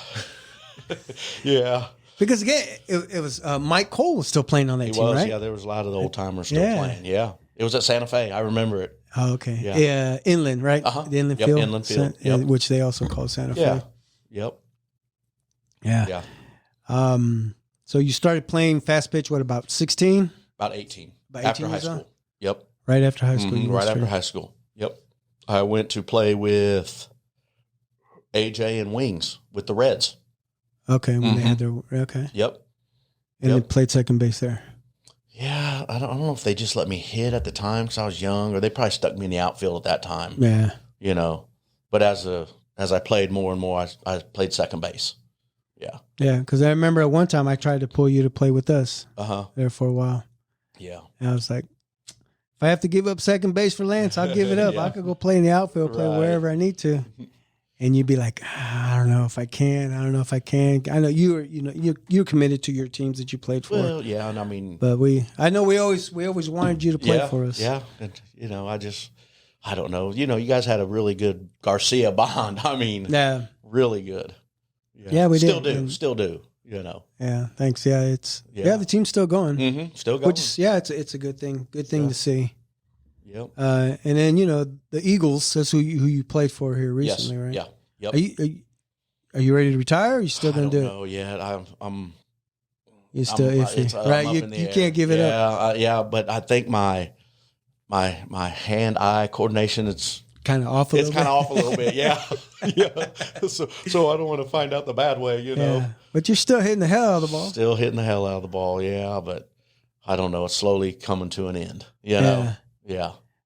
Yeah. Because again, it was Mike Cole was still playing on that He team, was. right? Yeah, there was a lot of the old timers still Yeah. playing. Yeah. It was at Santa Fe. I remember it. Oh, okay. Yeah. Yeah, Inland, right? Uh-huh. The Inland Yep, Field. Inland Field. Yep. Which they also call Santa Fe. Yeah. Yep. Yeah. Yeah. So you started playing fast pitch, what, about 16? About 18. About After 18 high years old? school. Yep. Right after high school. Mhm, you right started. after high school. Yep. I went to play with AJ and Wings with the Reds. Okay, when they had their, okay. Yep. And Yep. they played second base there. Yeah, I don't know if they just let me hit at the time because I was young, or they probably stuck me in the outfield at that time. Yeah. But as I played more and more, I played second base. Yeah. Yeah, because I remember at one time I tried to pull you to play with us there for a while. Yeah. And I was like, if I have to give up second base for Lance, I'll give it up. Yeah. I could go play in the outfield, play Right. wherever I need to. And you'd be like, I don't know if I can. I don't know if I can. I know you're committed to your teams that you played for. Well, yeah, and I mean, But I know we always wanted you to play for us. Yeah, and I don't know. You guys had a really good Garcia bond. I mean, Yeah. really good. Yeah, we still did. do, And- still do. Yeah. Thanks. Yeah. Yeah. The team's still going. Mm-hmm. Still going. Which is, it's a good thing. Good thing to see. Yep. And then the Eagles. That's who you played for here recently, Yes. right? Yeah. Yep. Are you ready to retire? Or are you still I going to don't do it? know yet. You're still iffy, right? I'm up in You the air. can't give it up. Yeah, but I think my hand-eye coordination it's Kind of off a little kind bit. of off a little bit. Yeah, yeah. So I don't want to find out the bad way. Yeah. But you're still hitting the hell out of the ball. Still hitting the hell out of the ball. Yeah, but I don't know. It's slowly coming to an end. Yeah.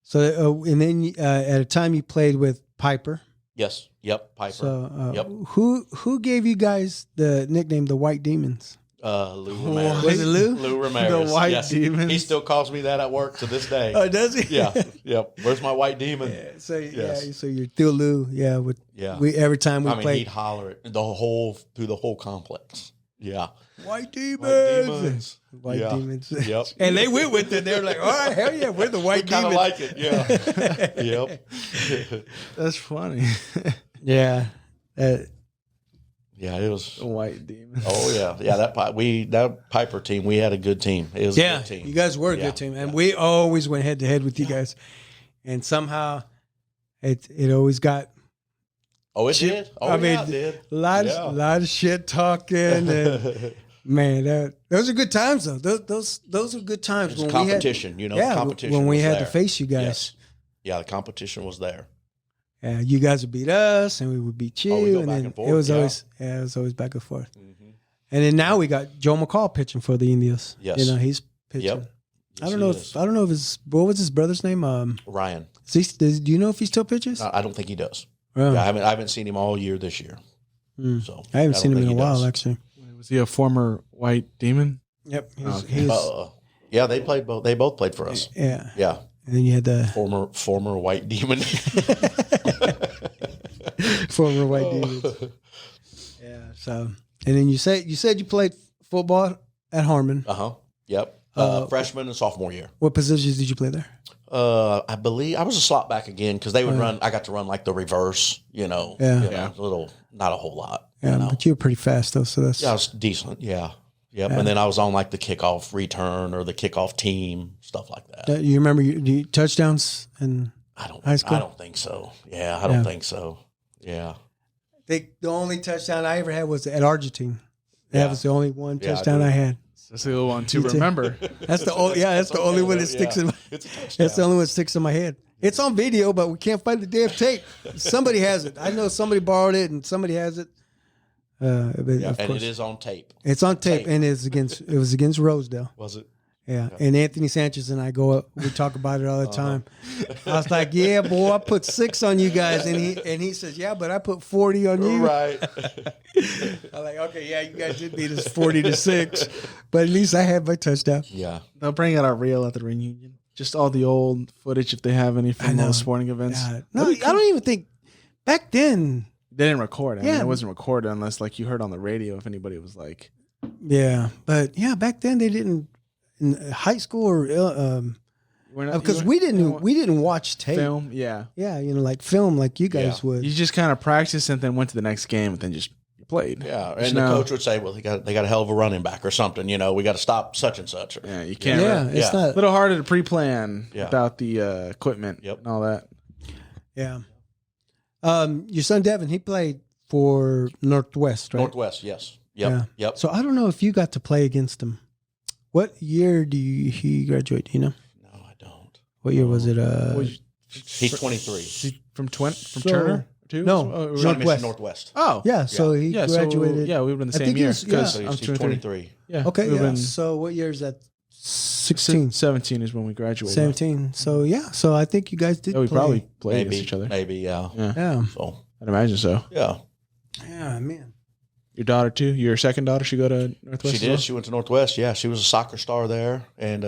So and then at a time you played with Piper. Yes. Yep. Piper. So Yep. who gave you guys the nickname the White Demons? Lou Ramirez. Was it Lou? Lou Ramirez. The White yes. Demons. He still calls me that at work to this day. Oh, does he? Yeah. Yep. Where's my white demon? So Yes. so you're still Lou. Yeah. Yeah. We every time we I mean, played he'd holler it through the whole complex. Yeah. White Demons. White demons. White Yeah. Demons. Yep. And they went with it. They were like, all right, hell yeah, we're the White Kind of Demons. like it. Yeah. Yep. That's funny. Yeah. Yeah. It was. White demon. Oh yeah. Yeah. That Piper team. We had a good team. It was a good team. You guys were a Yeah. good team. And we always went head to head with you guys. And somehow it always got Oh, it did. Oh, I mean, yeah, it did. a lot Yeah. of shit talking and man, those are good times though. Those are good times It's when competition. we had, competition. when we was had there. to face you guys. Yes. Yeah, the competition was there. You guys would beat us, and we would beat you, Oh, we go and back then and forth, it was yeah. always back and forth. And then now we got Joe McCall pitching for the Indians. Yes. He's pitching. Yep. I don't know if what was his brother's name? Ryan. Do you know if he still pitches? I don't think he does. Oh. Yeah, I haven't seen him all year this year. So I haven't don't seen him in think a he while, does. actually. Was he a former white demon? Yep. Okay. Yeah, they played both. They both played for us. Yeah. Yeah, And then you had the former white demon. former White Demons. Yeah. So, and then you said you played football at Harmon. Yep. Freshman and sophomore year. What positions did you play there? I believe I was a slot back again because they would run. I got to run like the reverse. Yeah. Not a whole lot. Yeah, but you were pretty fast though, so that's Yeah, I was decent. Yeah. Yep. And then I was on like the kickoff return or the kickoff team, stuff like that. You remember your touchdowns and high school? I don't think so. Yeah, I don't think so. Yeah. the only touchdown I ever had was at Argentine. That Yeah. was the only one Yeah, I touchdown do. I had. That's the one to Me too. remember. That's the only that's the only one that sticks in my It's a touchdown. that's the only one that sticks in my head. It's on video, but we can't find the damn tape. Somebody has it. I know somebody borrowed it and somebody has it. But of And course, it is on tape. it's on tape, tape. and it was against Rosedale. Was it? Yeah, and Anthony Sanchez and I go up. We talk about it all the time. I was like, "Yeah, boy, I put 6 on you guys," and he says, "Yeah, but I put 40 on you." Right. I'm like, "Okay, yeah, you guys did beat us 40-6, but at least I had my touchdown." Yeah. They'll bring out a reel at the reunion. Just all the old footage if they have any from know. those sporting events. No, I don't even think back then. They didn't record. I mean, Yeah. it wasn't recorded unless like you heard on the radio if anybody was like. Yeah, but yeah, back then they didn't in high school or because we didn't watch tape. film. Yeah. Yeah, like film like you guys would. You just kind of practiced and then went to the next game and then just played. Yeah, and the coach would say, "Well, they got a hell of a running back or something. We got to stop such and such." Yeah, you can't. Yeah, really- it's Yeah. not. a little harder to pre-plan Yeah. without the equipment Yep. and all that. Yeah. Your son Devin, he played for Northwest, right? Northwest, yes. Yep. Yeah. Yep. So I don't know if you got to play against him. What year he graduate? Do you know? No, I don't. What year was it? He's 23. From So- Turner too? No, Oh, Northwest. Northwest. Northwest. oh Yeah. So he yeah. graduated. So, yeah, we would have been the I same think year. he's- yeah. Because So I'm he's 23. Yeah. Okay. we would've Yeah. been- So what year is that? 16, 17 is when we graduated. 17. So yeah. So I think you guys did. Yeah, we play. probably played Maybe. against each other. Maybe, yeah. Yeah. Yeah. So, I'd imagine so. yeah. Yeah, man. Your daughter too? Your second daughter should go to Northwest? She as did. well? She went to Northwest. Yeah, she was a soccer star there and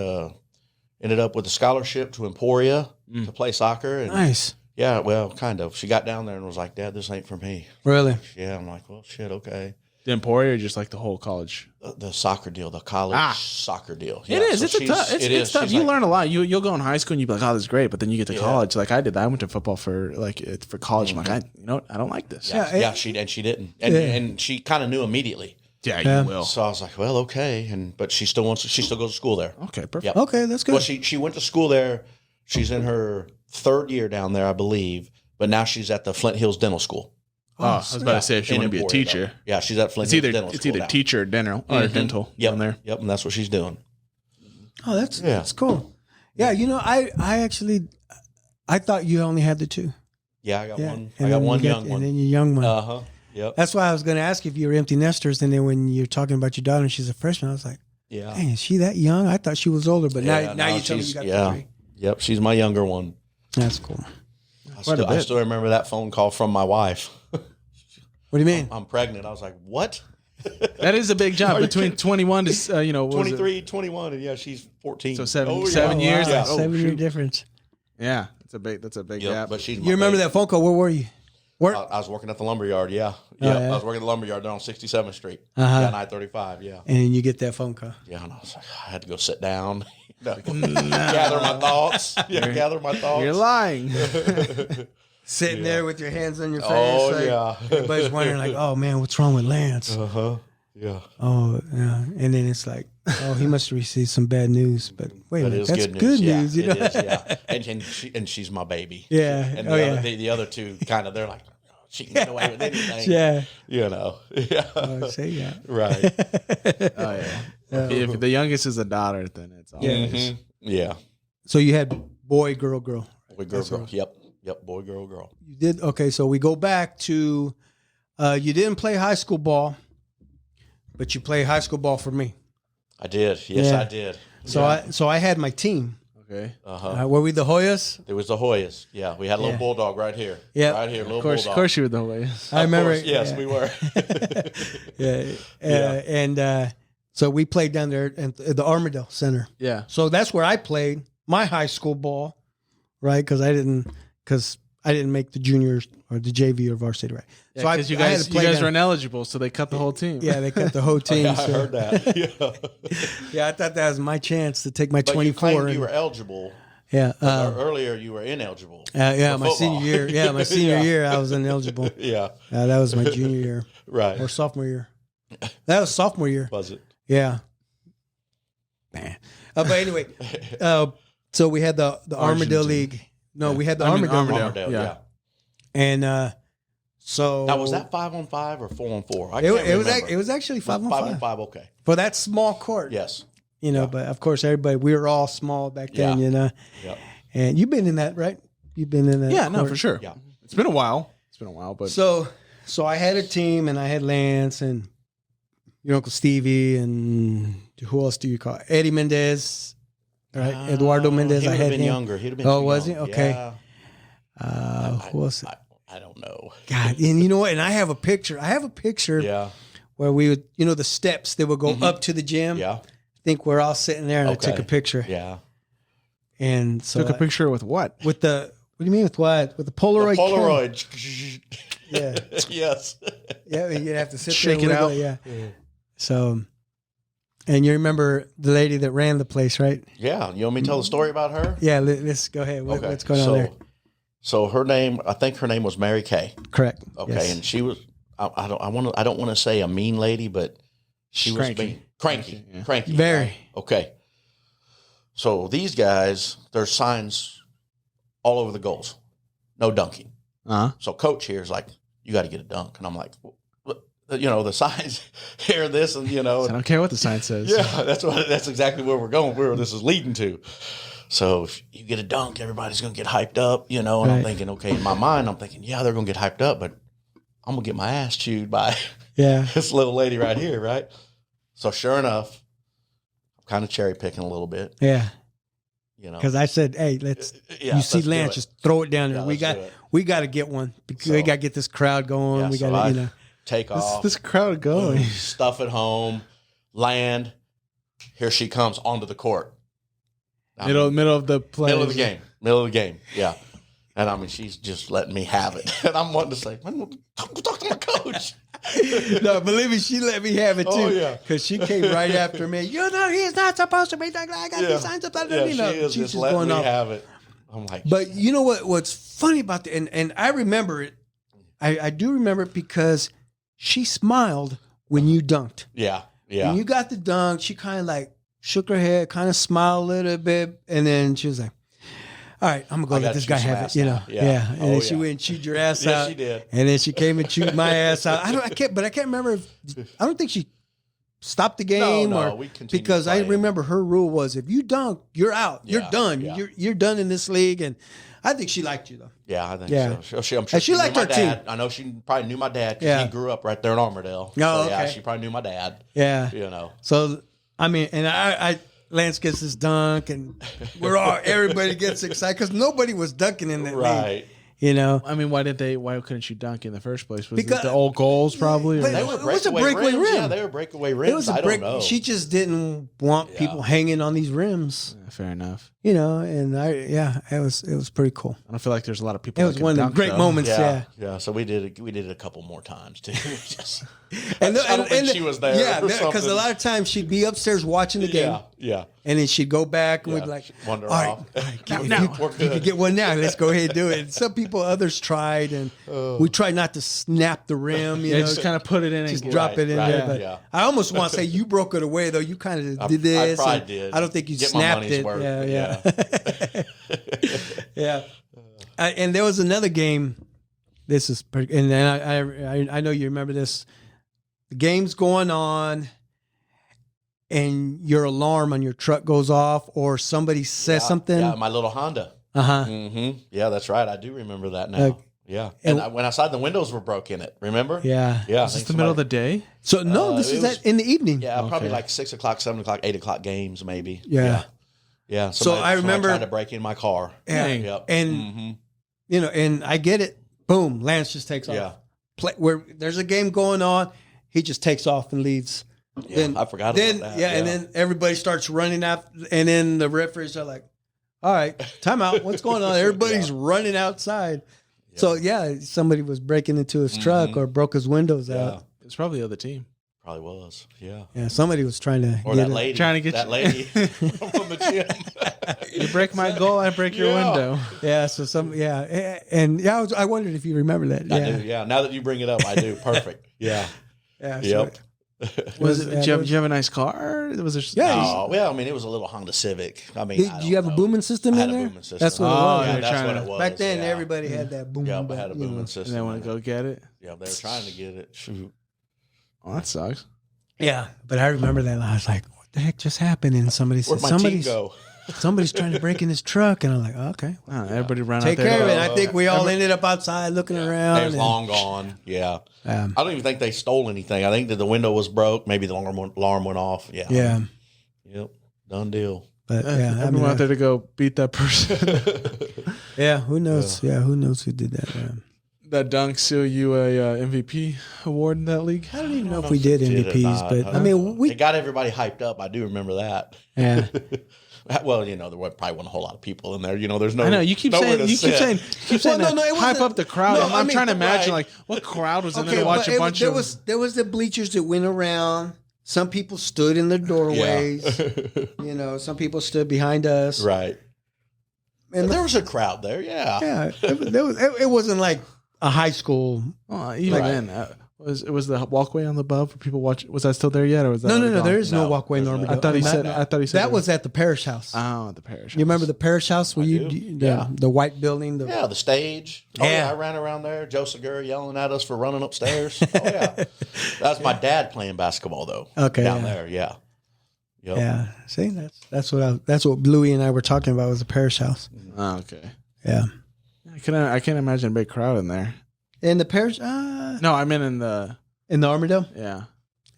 ended up with a scholarship to Emporia to play soccer. And Nice. yeah, well, kind of. She got down there and was like, "Dad, this ain't for me." Really? Yeah, I'm like, "Well, shit, okay." The Emporia or just like the whole college? The soccer deal, the college soccer deal. It is. It's tough. It's tough. She's You like, learn a lot. You'll go in high school and you'll be like, "Oh, this is great," but then you get to Yeah. college. Like I did that. I went to football for college. I'm like, I don't like this. Yeah, Yeah, she didn't, and she kind of knew immediately. Yeah, Yeah. you will. So I was like, "Well, okay," but she still goes to school there. Okay, perfect. Yep. Okay, that's good. Well, she went to school there. She's in her 3rd year down there, I believe. But now she's at the Flint Hills Dental School. Oh, I was about to say if she in wanted to be a Emporia, teacher, though. Yeah, she's at Flint it's Hills either Dental School now. teacher or dental or dental Yep. down there. Yep, and that's what she's doing. Oh, that's Yeah. that's cool. Yeah, I actually I thought you only had the two. Yeah, I got Yeah, one. and I got then one you young and one. then your young one. Uh-huh. Yep. That's why I was going to ask if you were empty nesters, and then when you're talking about your daughter and she's a freshman, I was like, Yeah. "Dang, is she that young?" I thought she was older, but Yeah, now no, you tell me you she's- got yeah. the three. Yep, she's my younger one. That's cool. I still remember that phone call from my wife. What do you mean? I'm pregnant. I was like, "What?" That is a big jump Are you between kidding? 21 to what was it? 23, 21, and yeah, she's 14. So seven Oh, yeah. years. Yeah. Oh, 7-year shoot. difference. Yeah, that's a big Yep, gap. but she's You remember that phone call? Where were you? Where? I was working at the lumberyard. Yeah. Oh, Yeah. yeah? I was working at the lumberyard down on 67th Street. Uh-huh. Yeah, 935. Yeah. And you get that phone call. Yeah, and I was like, I had to go sit down, gather my thoughts. Yeah, gather my thoughts. You're lying. Sitting there with your hands on your face. Oh, like, yeah. Everybody's wondering, like, "Oh man, what's wrong with Lance?" Uh-huh. Yeah. Oh, yeah. And then it's like, "Oh, he must have received some bad news." But wait a But minute, it's that's good news. Yeah, news. You know? it is, yeah. And she's my baby. Yeah. And Oh, yeah. the other two kind of, they're like, she can get away with anything. Yeah. You know. Yeah. Oh, say yeah. Right. Oh yeah. If the youngest is a daughter, then it's always Mhm. Yeah. So you had boy, girl, girl. Boy, girl, girl. Yep. Yep. Boy, girl, girl. You did okay. So we go back to you didn't play high school ball, but you played high school ball for me. I did. Yes, Yeah. I did. So I had my team. okay. Uh-huh. Were we the Hoyas? There was the Hoyas. Yeah. We had a little Yeah. bulldog right here. Yeah. Right here. Little Of course, bulldog. you were the way. I remember. Of course, yes, yeah. we were. Yeah. Yeah. And so we played down there at the Armadale Center. Yeah. So that's where I played my high school ball, right? Because I didn't make the juniors or the JV or varsity, right? Yeah, so because you I had guys to play down- were ineligible, so they cut the whole team. Yeah, they cut the whole team. Yeah, I so- heard that. Yeah. Yeah, I thought that was my chance to take my But 24. you claimed you and- were eligible. yeah, Earlier, you were ineligible. yeah, for my senior football. year. Yeah, my senior Yeah. year, I was ineligible. Yeah. That was my junior year Right. or sophomore year. That was sophomore year. Was it? Yeah. Man. But anyway, so we had the Armadale Argentine. League. No, we had the I mean, Armadale League. Armadale, yeah. yeah. And so Now, was that 5-on-5 or 4-on-4? I it, can't it was remember. it was actually 5-on-5 5-on-5, okay. for that small court. Yes. You know, but of course everybody we were all small back then. Yeah. You know, Yep. and you've been in that, right? You've been in that. Yeah, no, court. for sure. Yeah. It's been a while. But So I had a team, and I had Lance and your Uncle Stevie, and who else do you call it? Eddie Mendez, right? Eduardo Mendez. He I would had have been him. younger. He'd have been Oh, too was young. he? Okay. Yeah. Who else? I don't know. God, and you know what? And I have a picture. I have a picture Yeah. where we would, the steps that would go up to the gym. Yeah. I think we're all sitting there, and I took Okay. a picture. Yeah. And so took a picture with what? with the What do you mean with what? With the Polaroid? The Polaroid. Yeah. Yes. Yeah, you'd have to sit Shake there it and out. wiggle Yeah. So, and you remember the lady that ran the place, right? Yeah. You want me to tell the story about her? Yeah, let's go ahead. Okay. What's going on there? So her name, I think her name was Mary Kay. Correct. Okay, Yes. and she was. I don't want to say a mean lady, but she was Cranky. mean, cranky, Yeah. cranky. Very. Okay. So these guys, there's signs all over the goals, no dunking. Uh-huh. So coach here is like, you got to get a dunk, and I'm like, the signs here, this, and I don't care what the sign says. yeah, that's exactly where we're going, where this is leading to. So if you get a dunk, everybody's going to get hyped up, and I'm Right. thinking, okay, in my mind, I'm thinking, yeah, they're going to get hyped up, but I'm going to get my ass chewed by Yeah. this little lady right here, right? So sure enough, I'm kind of cherry picking a little bit, Yeah. you know. Because I said, hey, let's. Yeah, You see let's do Lance, it. just throw it down there. Yeah, we let's do it. we got to get one because So- we got to get this crowd going. Yeah, we so got I to, take off, This crowd going. stuff at home, land. Here she comes onto the court. I mean, Middle of the play. middle of the game. Yeah. And I mean, she's just letting me have it. And I'm wanting to say, man, talk to my coach. No, believe me, she let me have it too. Oh, yeah. Because she came right after me. He's not supposed to be like that. I got these signs up. Yeah, she is she's just letting going me off. have it. I'm like, But you know what's funny about that, and I remember it. I do remember it because she smiled when you dunked. yeah. When you got the dunk, she kind of like shook her head, kind of smiled a little bit, and then she was like, all right, I'm gonna go I let gotta this chew guy some have it, ass you now. know. Yeah. And Oh, then she yeah. went and chewed your ass Yes, out. she did. And then she came and chewed my ass out. I can't remember I don't think she stopped the game No, or we continued because I playing. remember her rule was if you dunk, you're out. You're Yeah, done. yeah. You're done in this league. And I think she liked you though. Yeah, I think Yeah. so. I'm And sure she knew liked my her, too. dad. I know she probably knew my dad because Yeah. he grew up right there in Armourdale. Oh, So, yeah, okay. she probably knew my dad. Yeah. You know. So I mean, and I Lance gets this dunk, and everybody gets excited because nobody was dunking in that league, Right. you know. I mean, why couldn't you dunk in the first place? Was Because- it the old goals probably? But or- They It were was a breakaway breakaway rims. rim. Yeah, they were breakaway rims. It was a I break. don't know. She just didn't want people hanging on these rims, Yeah, fair enough. you know. And it was pretty cool. I don't feel like there's a lot of people. It that was can one of the dunk, great though. moments, yeah. Yeah. So we did it a couple more times too. Just, And I don't think she was there. Yeah, or because something. a lot of times she'd be upstairs watching the game, Yeah. and then she'd go back and we'd be like, Wander all right, off. if Now, you, we're you could good. get one now. Let's go ahead and do it. And some people, others tried, and we tried not to snap the rim. You Yeah, know, just kind of put it in just and drop it in right, there. But yeah. I almost want to say you broke it away though. You kind of did I this. probably and did. I don't think you Get my snapped money's it. worth, Yeah. Yeah. And there was another game. This is pretty, and then I know you remember this. The game's going on, and your alarm on your truck goes off, or somebody says something. Yeah, my little Honda. Mm-hmm. Yeah, that's right. I do remember that now. Yeah. And when I saw the windows were broke in it, remember? Yeah. Yeah. Is this the middle of the day? So no, this it is was- in the evening. Yeah, probably Okay. like 6 o'clock, 7 o'clock, 8 o'clock games, maybe. Yeah. Yeah. So I remember- trying to break in my car. Yeah. Yep. And Mhm. you know, and I get it. Boom, Lance just takes Yeah. off. Where there's a game going on, he just takes off and leaves. Yeah, I forgot then, about that. Yeah, and then everybody starts running out, and then the referees are like, "All right, timeout. What's going on?" Everybody's running outside. So yeah, somebody was breaking into his truck or broke his windows Yeah. out. It's probably the other team. Probably was. Yeah. Yeah, somebody was trying to Or get that it. lady. Trying to get that you- lady from the gym. You break my goal, I break your Yeah. window. Yeah, so and yeah, I wondered if you remember that. I Yeah, do. Yeah. Now that you bring it up, I do. Perfect. Yeah. yeah. so- Yep. Was Yeah, it? Did you have a nice car? Was there? Yeah, Oh, well, I mean, it was a little Honda Civic. I mean, Did you have a booming system I in had a there? booming system. That's what it Oh, was. yeah, Yeah, that's trying what to- it was. Back then, yeah. everybody had that boom. Yeah, I back, had a you know. booming And system. they want to go get it. Yeah, they were trying to get it. Shoot. Oh, that sucks. Yeah, but I remember that. I was like, "What the heck just happened?" And somebody Where'd said, my team go? "Somebody's trying to break in his truck," and I'm like, "Okay, Wow, everybody ran take out there. care of it." go. I think we all ended up outside looking around. They was and- long gone. Yeah. Um, I don't even think they stole anything. I think that the window was broke. Maybe the alarm went off. Yeah. yeah, Yep. Done deal. but yeah, I Everyone mean, out there to go beat that person. yeah. Who knows? Yeah, who knows who did that? that dunk seal you a MVP award in that league? I don't even know if we did MVPs, but I mean, It got everybody hyped up. I do remember that. yeah. Well, there probably wasn't a whole lot of people in there. There's no. I know you keep nowhere saying to sit. Well, no, that it hype wasn't- up the crowd. no, I'm I mean, trying to imagine right. like what crowd was in there Okay, to watch but a bunch there of. was the bleachers that went around. Some people stood in the doorways. Some people stood behind us. Right. And There was a crowd there. Yeah. yeah, it wasn't like a high school. Even Right. then, was the walkway on the above for people watch? Was that still there yet, or was that No, already gone? there is no No, walkway in there's Normandy. no- I thought he said that there was at the parish house. Oh, the parish. You remember the parish house where I you do. the, Yeah. the white building? Yeah, the stage. Oh, Yeah. yeah. I ran around there. Joe Segura yelling at us for running upstairs. Oh, yeah. That was my dad playing basketball, though. Okay, Down yeah. there, yeah. Yep. Yeah. See, that's what Louie and I were talking about was the parish house. Oh, okay. Yeah. I can't imagine a big crowd in there. In the parish, No, I mean in the in the Armadale. yeah.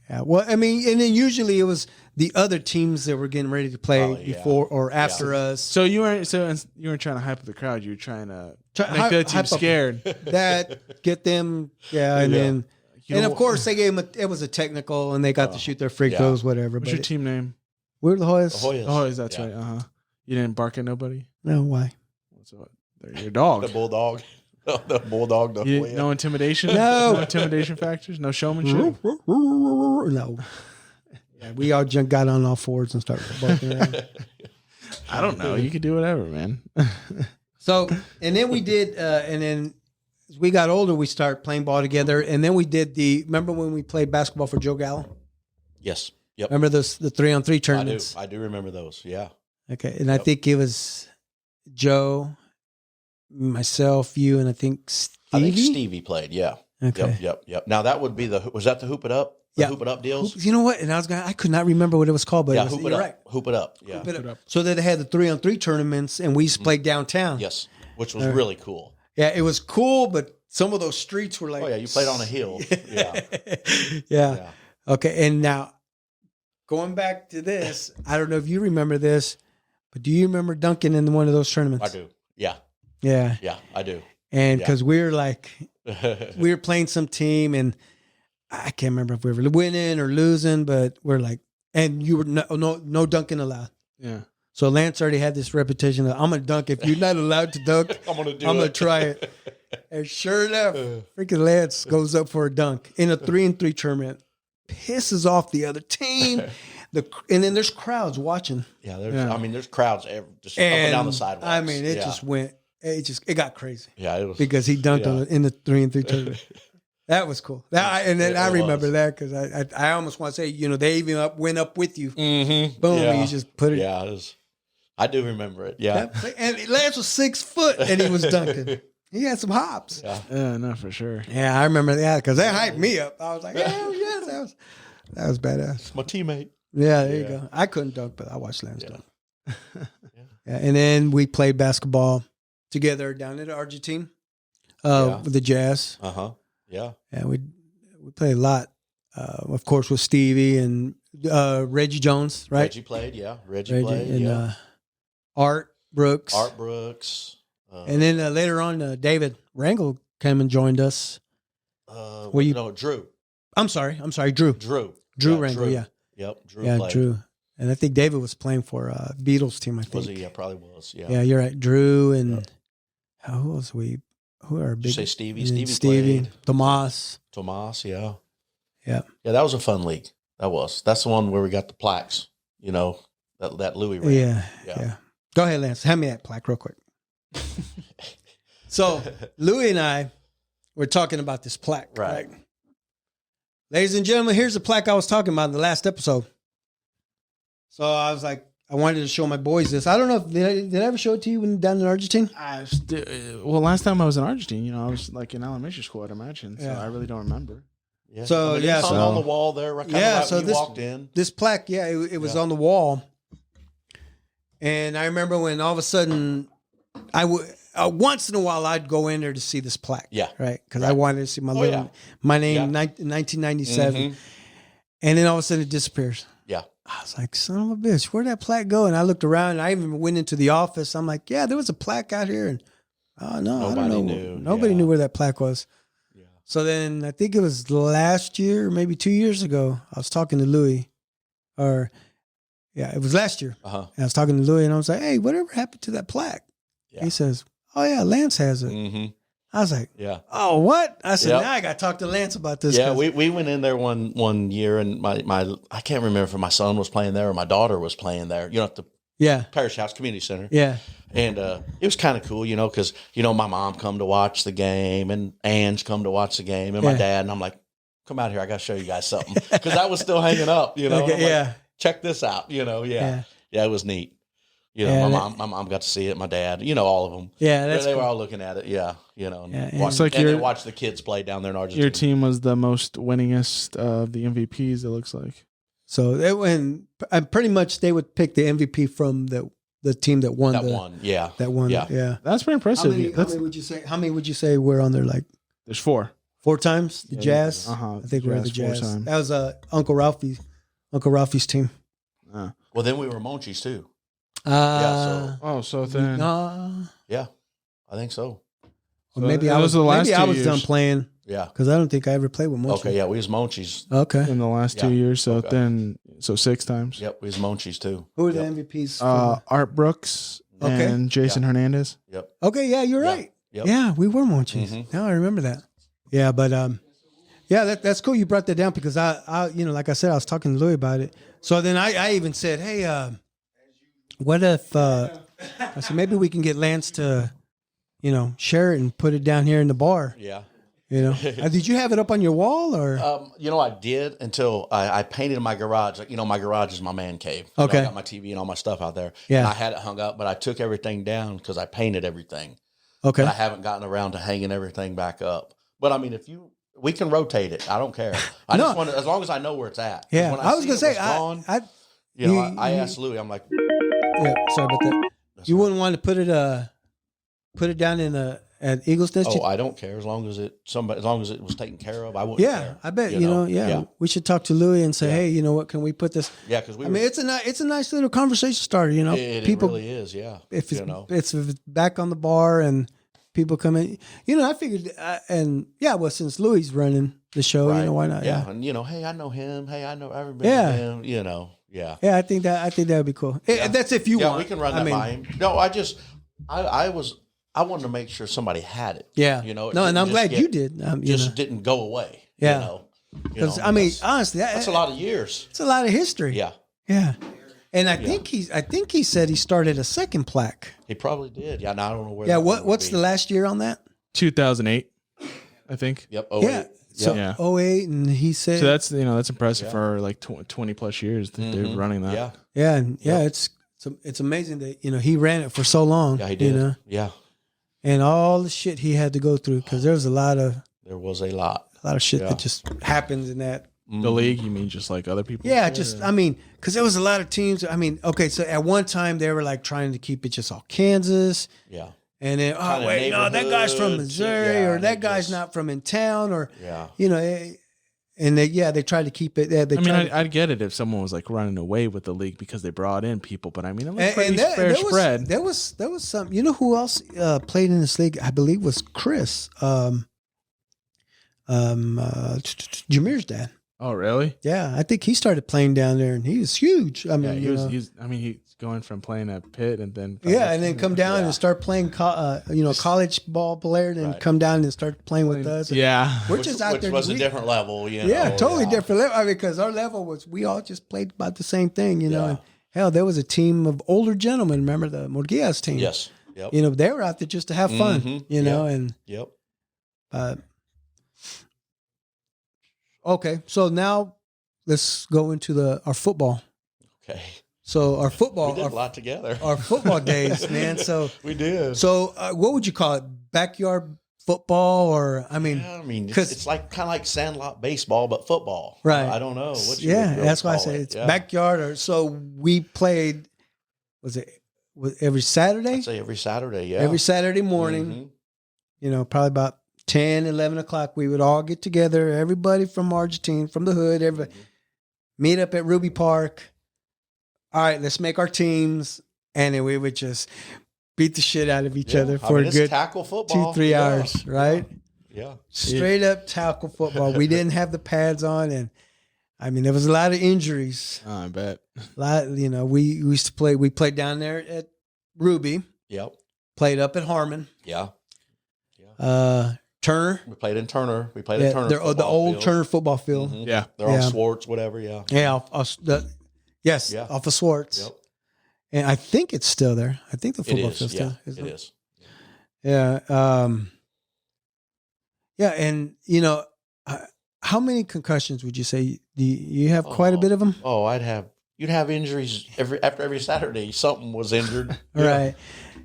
Yeah. Well, I mean, and then usually it was the other teams that were getting ready to play Probably, yeah. before or after us. So you weren't trying to hype up the crowd. You were trying to make Hype- the other team hype up scared. That get them, and Yeah. then and of course they gave them. It was a technical, and they got to shoot their free yeah. throws, whatever. What's But your team name? we're the Hoyas. The Hoyas. Oh, that's Yeah. right. You didn't bark at nobody. No, why? So they're your dog. The bulldog. The bulldog. The You Hoya. no intimidation. No. No intimidation factors. No showmanship. No. Yeah, we all got on all fours and started barking around. I don't know. You could do whatever, man. So, and then we did, and then as we got older, we started playing ball together. And then we did remember when we played basketball for Joe Gallo? Yes. Yep. Remember the 3-on-3 tournaments? I do remember those. Yeah. Okay. And I think it was Joe, myself, you, and I think Stevie. I think Stevie played. Yeah. Okay. Yep. Now that would be was that the Hoop It Up? The Yeah. Hoop It Up deals? You know what? And I could not remember what it was called, but Yeah, it was, Hoop It you're Up. right. Hoop It Up. Yeah. Hoop It Up. So that they had the 3-on-3 tournaments, and we used to play downtown. Yes. Which was really cool. Yeah, it was cool, but some of those streets were like. Oh yeah, you played on a hill. Yeah. Yeah. Okay, and now going back to this, I don't know if you remember this, but do you remember dunking in one of those tournaments? I do. Yeah. Yeah, Yeah, I do. and because we were like, we were playing some team, and I can't remember if we were winning or losing, but we're like, and you were no dunking allowed. Yeah. So Lance already had this repetition of, I'm gonna dunk. If you're not allowed to dunk, I'm I'm gonna try it. And sure enough, freaking Lance goes up for a dunk in a 3-on-3 tournament, pisses off the other team. And then there's crowds watching. Yeah, there's Yeah. I mean there's crowds just up and down the sidewalks. I mean, it Yeah. just went. It got crazy Yeah, it was because he dunked yeah. on it in the 3-on-3 tournament. That was cool. And then It I remember was. that because I almost want to say, they even went up with you. Mm-hmm. Boom, Yeah. and you just put it. Yeah, I do remember it. Yeah. And Lance was 6 foot and he was dunking. He had some hops. Yeah. Yeah, no, for sure. Yeah, I remember that because that hyped me up. I was like, hell yes, that was badass. My teammate. Yeah, there you Yeah. go. I couldn't dunk, but I watched Lance Yeah. dunk. Yeah, and then we played basketball together down at Argentine with the Jazz. Uh-huh. Yeah. Yeah, we played a lot. Of course, with Stevie and Reggie Jones, right? Reggie played, yeah. Reggie played, and yeah. Art Brooks. Art Brooks. And then later on, David Rangel came and joined us. Drew. I'm sorry, Drew. Drew. Drew Yeah, Rangel, yeah. Yep. Drew Yeah, played. Drew. And I think David was playing for Beatles team, I think. Was he? Yeah, probably was. Yeah. Yeah, you're right. Drew and who else who are Did big? you say Stevie? and Stevie played. Tomas. Tomas, yeah. Yeah. Yeah, that was a fun league. That's the one where we got the plaques, that Louis ran. Yeah. Go ahead, Lance. Hand me that plaque real quick. So Louis and I were talking about this plaque, right? Ladies and gentlemen, here's the plaque I was talking about in the last episode. So I was like, I wanted to show my boys this. I don't know if did I ever show it to you when down in Argentina? Well, last time I was in Argentina, I was like in elementary school, I'd imagine. So Yeah. I really don't remember. Yeah. So, I mean, yeah, it's hung so- on the wall there, right? Yeah, Right so when you this- walked in. This plaque, it was on the wall. And I remember when all of a sudden, once in a while I'd go in there to see this plaque. Yeah. Right? Because I wanted to see my my name, Yeah. 1997. Mhm. And then all of a sudden it disappears. Yeah. I was like, son of a bitch, where'd that plaque go? And I looked around and I even went into the office. I'm like, yeah, there was a plaque out here. And Oh no, I Nobody don't know. knew, Nobody yeah. knew where that plaque was. Yeah. So then I think it was last year, maybe 2 years ago. I was talking to Louis, it was last year. Uh-huh. And I was talking to Louis, and I was like, "Hey, whatever happened to that plaque?" Yeah. He says, "Oh yeah, Lance has it." Mm-hmm. I was like, Yeah. "Oh what?" I said, Yep. "Now I got to talk to Lance about this." Yeah, 'cause- we went in there one year, and my I can't remember if my son was playing there or my daughter was playing there. You know, at the yeah, Parish House Community Center. yeah, And it was kind of cool, because my mom come to watch the game, and Ange come to watch the game, and my Yeah. dad, and I'm like, "Come out here, I got to show you guys something," because I was still hanging up, and I'm like, yeah, check this out, yeah, it was neat. Yeah, my mom got to see it, my dad, all of them. yeah. That's They were cool. all looking at it, and and- watch, It's like and then your- watch the kids play down there in Argentina. Your team was the most winningest of the MVPs. It looks like. So pretty much they would pick the MVP from the team that won. that won, yeah. That won. Yeah. Yeah. That's pretty How impressive. many, That's, how many would you say were on there? Like there's 4. 4 times? The Yeah, Jazz. uh-huh, I think we were the Jazz, 4 Jazz. times. That was Uncle Ralphie's team. Well, then we were Monchi's too. Oh, so then Yeah, I think so. Or maybe that I was was the last maybe I 2 was done years. playing Yeah. because I don't think I ever played with Monchi. Okay, yeah, we was Monchi's. Okay. in the last 2 Yeah. years. So Okay. then 6 times. Yep, we was Monchi's too. Who were the Yep. MVPs? Art Brooks Okay. and Jason Hernandez. Yep. Okay, yeah, you're Yeah. right. Yep. Yeah, we were Monchi's. Mhm. Now I remember that. Yeah, but yeah, that's cool. You brought that down because I like I said, I was talking to Louis about it. So then I even said, hey, what if I said maybe we can get Lance to, share it and put it down here in the bar. Yeah. Did you have it up on your wall or? I did until I painted my garage. Like, my garage is my man cave. Okay. I got my TV and all my stuff out there. Yeah. And I had it hung up, but I took everything down because I painted everything. Okay. But I haven't gotten around to hanging everything back up. But I mean, we can rotate it. I don't care. I No. just want to, as long as I know where it's at. 'Cause Yeah, when I was see gonna it say, was gone, I I you- asked Louis. I'm like, yeah, sorry about that. that's You fine. wouldn't want to put it down in at Eagle's Nest. Oh, I don't care as long as it was taken care of. I wouldn't Yeah, care. I bet Yeah. we should talk to Louis and say, Yeah. hey, you know what? Can we put this? Yeah, because I mean, it's a nice little conversation starter. it people really is. Yeah, if it's back on the bar and people come in. I figured since Louis is running the show, right. why not? Yeah, and hey, I know him. Hey, I know everybody. Yeah. Him. Yeah. Yeah, I think that would be cool. Yeah. That's if you Yeah, want. we can run that by him. No, I wanted to make sure somebody had it. Yeah. it No, and didn't I'm just glad get- you did. Just didn't go away. Yeah. Because I mean, honestly, that's a lot of years. It's a lot of history. Yeah, Yeah. And I think he said he started a second plaque. he probably did. Yeah, now I don't know where. Yeah. that one would What's be. the last year on that? 2008, I think. Yep. Yeah. So Yeah. 08, and he said. So that's impressive Yeah. for like 20 plus years that they're Mhm. running that. Yeah, Yeah, and it's amazing that he ran it for so long. yeah, he did. Yeah, And all the shit he had to go through because there was a lot of shit Yeah. that just happens in that. The league, you mean just like other people? Yeah, because there was a lot of teams. I mean, okay, so at one time they were like trying to keep it just all Kansas, Yeah, and then Kinda wait, no, that guy's from neighborhood, Missouri, yeah, or and that it guy's just- not from in town, or yeah. and they tried to keep it. They I mean, tried, I'd get it if someone was like running away with the league because they brought in people, but I mean, it was and pretty that- fair there was- spread. There was some. You know who else played in this league? I believe was Chris, Jameer's dad. Oh, really? Yeah, I think he started playing down there, and he was huge. I mean, Yeah, he's going from playing at Pitt and then and then come down Yeah. and start playing, college ball player, and then Right. come down and start playing with us. Yeah. We're just out which there. was a we- different level. Yeah, totally different level. I mean, because our level was we all just played about the same thing, Yeah. And hell, there was a team of older gentlemen. Remember the Murguias team? Yes. Yep. They were out there just to have fun. Mhm. And Yep. okay, so now let's go into our football. Okay. So our We football, did a lot together. our football days, man. So We did. what would you call it? Backyard football, or I mean, Yeah, I mean, 'cause- it's like kind of like sandlot baseball, but football. Right. I don't know. What you yeah, would really that's why I call say it. it's Yeah. backyard. Or so we played. Was every Saturday? I'd say every Saturday. Yeah. Every Saturday morning. Mhm. Probably about 10, 11 o'clock, we would all get together. Everybody from Argentine, from the hood, everybody meet up at Ruby Park. All right, let's make our teams, and then we would just beat the shit out of each Yeah. other I for mean, a it's good tackle football. 2-3 Yeah. hours, right? Yeah. Straight up tackle football. We didn't have the pads on, and I mean there was a lot of injuries. Oh, I bet. A lot, we used to play. We played down there at Ruby. Yep. Played up at Harmon. Yeah. Turner. We played in Turner. We played at Turner. The football old field. Turner football field. Mhm. Yeah. They're on Swartz, whatever. Yeah. Yeah, yes, Yeah. off of Swartz. Yep. And I think it's still there. I think the football field's Yeah. still. It is. Yeah. Yeah, and how many concussions would you say you have? Quite a bit of them, Oh, you'd have injuries after every Saturday. Something was injured. right?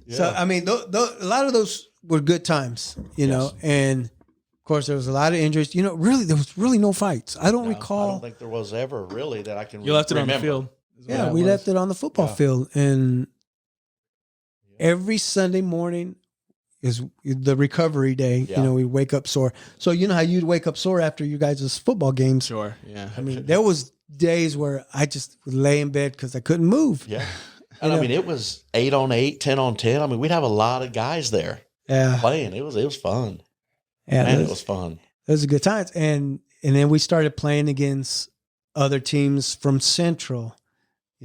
Yeah. So I mean, a lot of those were good times, Yes. and of course there was a lot of injuries. Really, there was really no fights. I don't No, recall. I don't think there was ever really that I can. You left it on the remember. field. Yeah, we left it on the football Yeah. field, and every Sunday morning is the recovery day. Yeah. We wake up sore. So you know how you'd wake up sore after you guys' football games. Sure. Yeah. I mean, there was days where I just would lay in bed because I couldn't move. Yeah. And I mean, it was 8 on 8, 10 on 10. I mean, we'd have a lot of guys there Yeah, playing. It was fun. yeah, Man, it was fun. those are good times. And then we started playing against other teams from Central.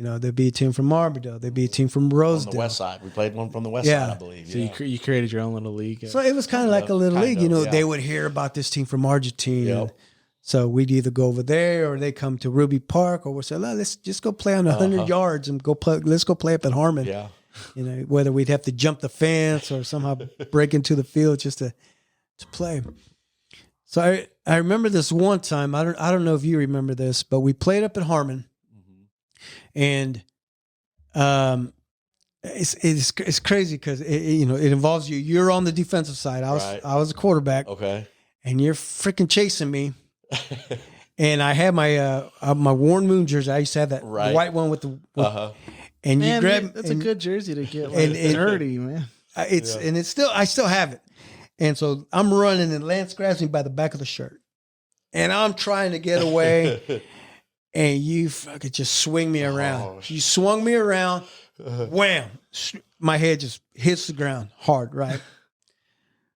There'd be a team from Arbordale. There'd be a team from On Rosedale. the west side. We played one from the west Yeah. side, I believe. So Yeah. you created your own little league. So it was kind of like a little Kind league. of, yeah. They would hear about this team from Argentine. Yep. So we'd either go over there or they come to Ruby Park, or we'll say, let's just go play on 100 yards and go play. Let's go play up at Harmon. Yeah. Whether we'd have to jump the fence or somehow break into the field just to play. So I remember this one time. I don't know if you remember this, but we played up at Harmon, and it's crazy because it involves you. You're on the defensive side. I was a quarterback, Okay. and you're freaking chasing me. And I had my my Warren Moon jersey. I used to have that Right. white one with the. Uh-huh. And Man, you grab. that's and a good jersey to get. and- and- dirty, man. It's still I still have it. And so I'm running, and Lance grabs me by the back of the shirt, and I'm trying to get away. And you fucking just swing me around. Oh, You swung me around, wham! My head just hits the ground hard, right?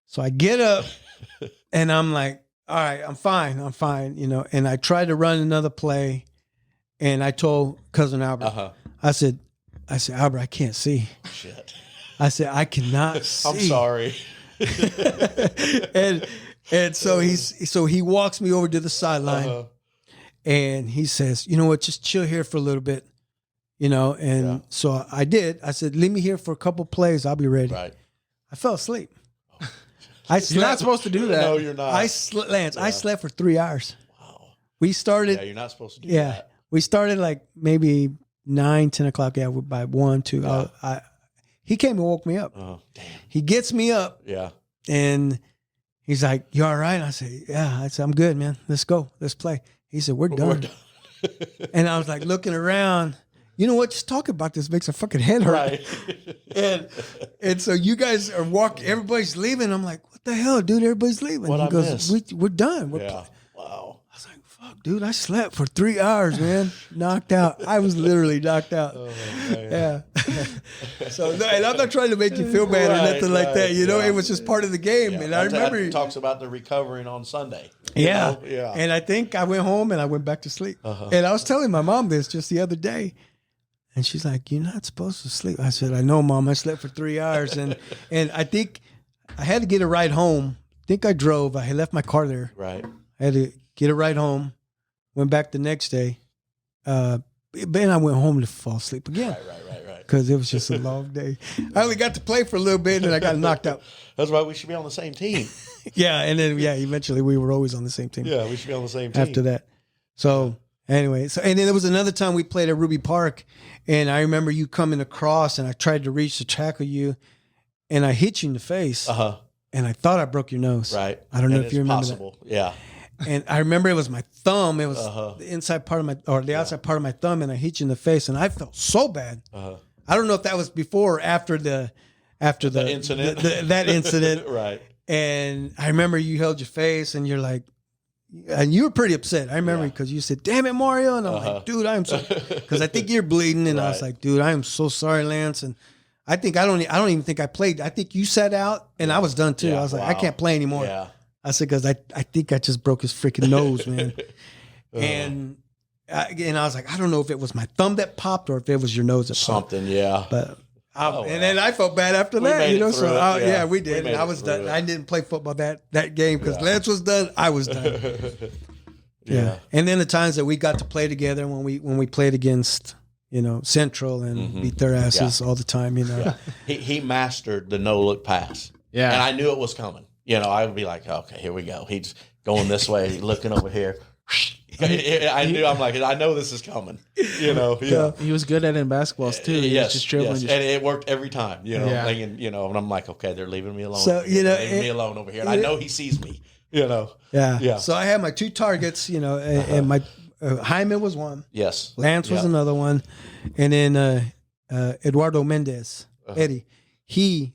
So I get up, and I'm like, "All right, I'm fine, And I tried to run another play, and I told cousin Albert, Uh-huh. I said, Albert, I can't see. Shit. I said, I cannot see. I'm sorry. and so he walks me over to the sideline. Uh-huh. And he says, you know what, just chill here for a little bit, And so I did. I said, leave me here for a couple plays. I'll be ready. Right. I fell asleep. I slept. You're not supposed to do that. No, you're not. Lance, I slept for 3 hours. Wow. We started. Yeah, you're not supposed to do Yeah. that. We started like maybe 9, 10 o'clock. Yeah, by 1, 2. Yeah. He came and woke me up. Oh, damn. He gets me up Yeah. and he's like, you all right? I said, yeah. I said, I'm good, man. Let's go. Let's play. He said, we're done. And I was like looking around. You know what? Just talking about this makes a fucking head hurt. Right. And so you guys are walking. Everybody's leaving. I'm like, what the hell, dude? Everybody's leaving. What'd He I goes, miss? we're done. We're Yeah. Wow. I was like, fuck, dude, I slept for 3 hours, man. Knocked out. I was literally knocked out. Oh, man. Yeah. So, no, and I'm not trying to make you feel bad or Right, nothing like that. right, It was just part of the game. Yeah. And I remember. It talks about the recovering on Sunday. You Yeah. know? Yeah. And I think I went home and I went back to sleep. Uh-huh. And I was telling my mom this just the other day. And she's like, you're not supposed to sleep. I said, I know, Mom. I slept for 3 hours. And I think I had to get a ride home. I think I drove. I had left my car there. Right. I had to get a ride home. Went back the next day. Then I went home to fall asleep again. Right. Because it was just a long day. I only got to play for a little bit and then I got knocked out. That's why we should be on the same team. Yeah. And then, eventually we were always on the same team. Yeah, we should be on the same team. After that. So anyway, and then there was another time we played at Ruby Park, and I remember you coming across, and I tried to reach to tackle you, and I hit you in the face, Uh-huh. and I thought I broke your nose. Right. I don't know And if you it's remember possible. Yeah. that. And I remember it was my thumb. It was Uh-huh. the inside part of the outside part of my thumb, and I hit you in the face, and I felt so bad. Uh-huh. I don't know if that was before or after the incident. that incident. Right. And I remember you held your face, and you're like. And you were pretty upset. I remember because you said, damn it, Mario. And I'm like, dude, I'm so, because I think you're bleeding. And I was Right. like, dude, I am so sorry, Lance. And I don't even think I played. I think you sat out and I was done too. Yeah, I was like, I wow. can't play anymore. Yeah. I said, because I think I just broke his freaking nose, man. And I was like, I don't know if it was my thumb that popped or if it was your nose that popped. Something, yeah. But Oh, and then I felt bad after We that, made you know. it So through it, yeah. we We did. made And I it was through done. it. I didn't play football that game because Lance was done. I was done. Yeah. And then the times that we got to play together when we played against, you know, Central and beat their asses all the time, you know. Yeah. He mastered the no look pass. Yeah. And I knew it was coming. You know, I would be like, okay, here we go. He's going this way, looking over here. I knew. I'm like, I know this is coming. You know, yeah. He was good at it in basketballs too. He was just dribbling. yes. And it worked every time. You know, Yeah. thinking, you know, and I'm like, okay, they're leaving me alone. So, over here. you know, They're leaving me alone over here, and I know he sees me. You know, Yeah. Yeah. So I had my 2 targets, you know, and my Hyman was one, yes, Lance was Yeah. another one, and then Eduardo Mendez, Eddie, he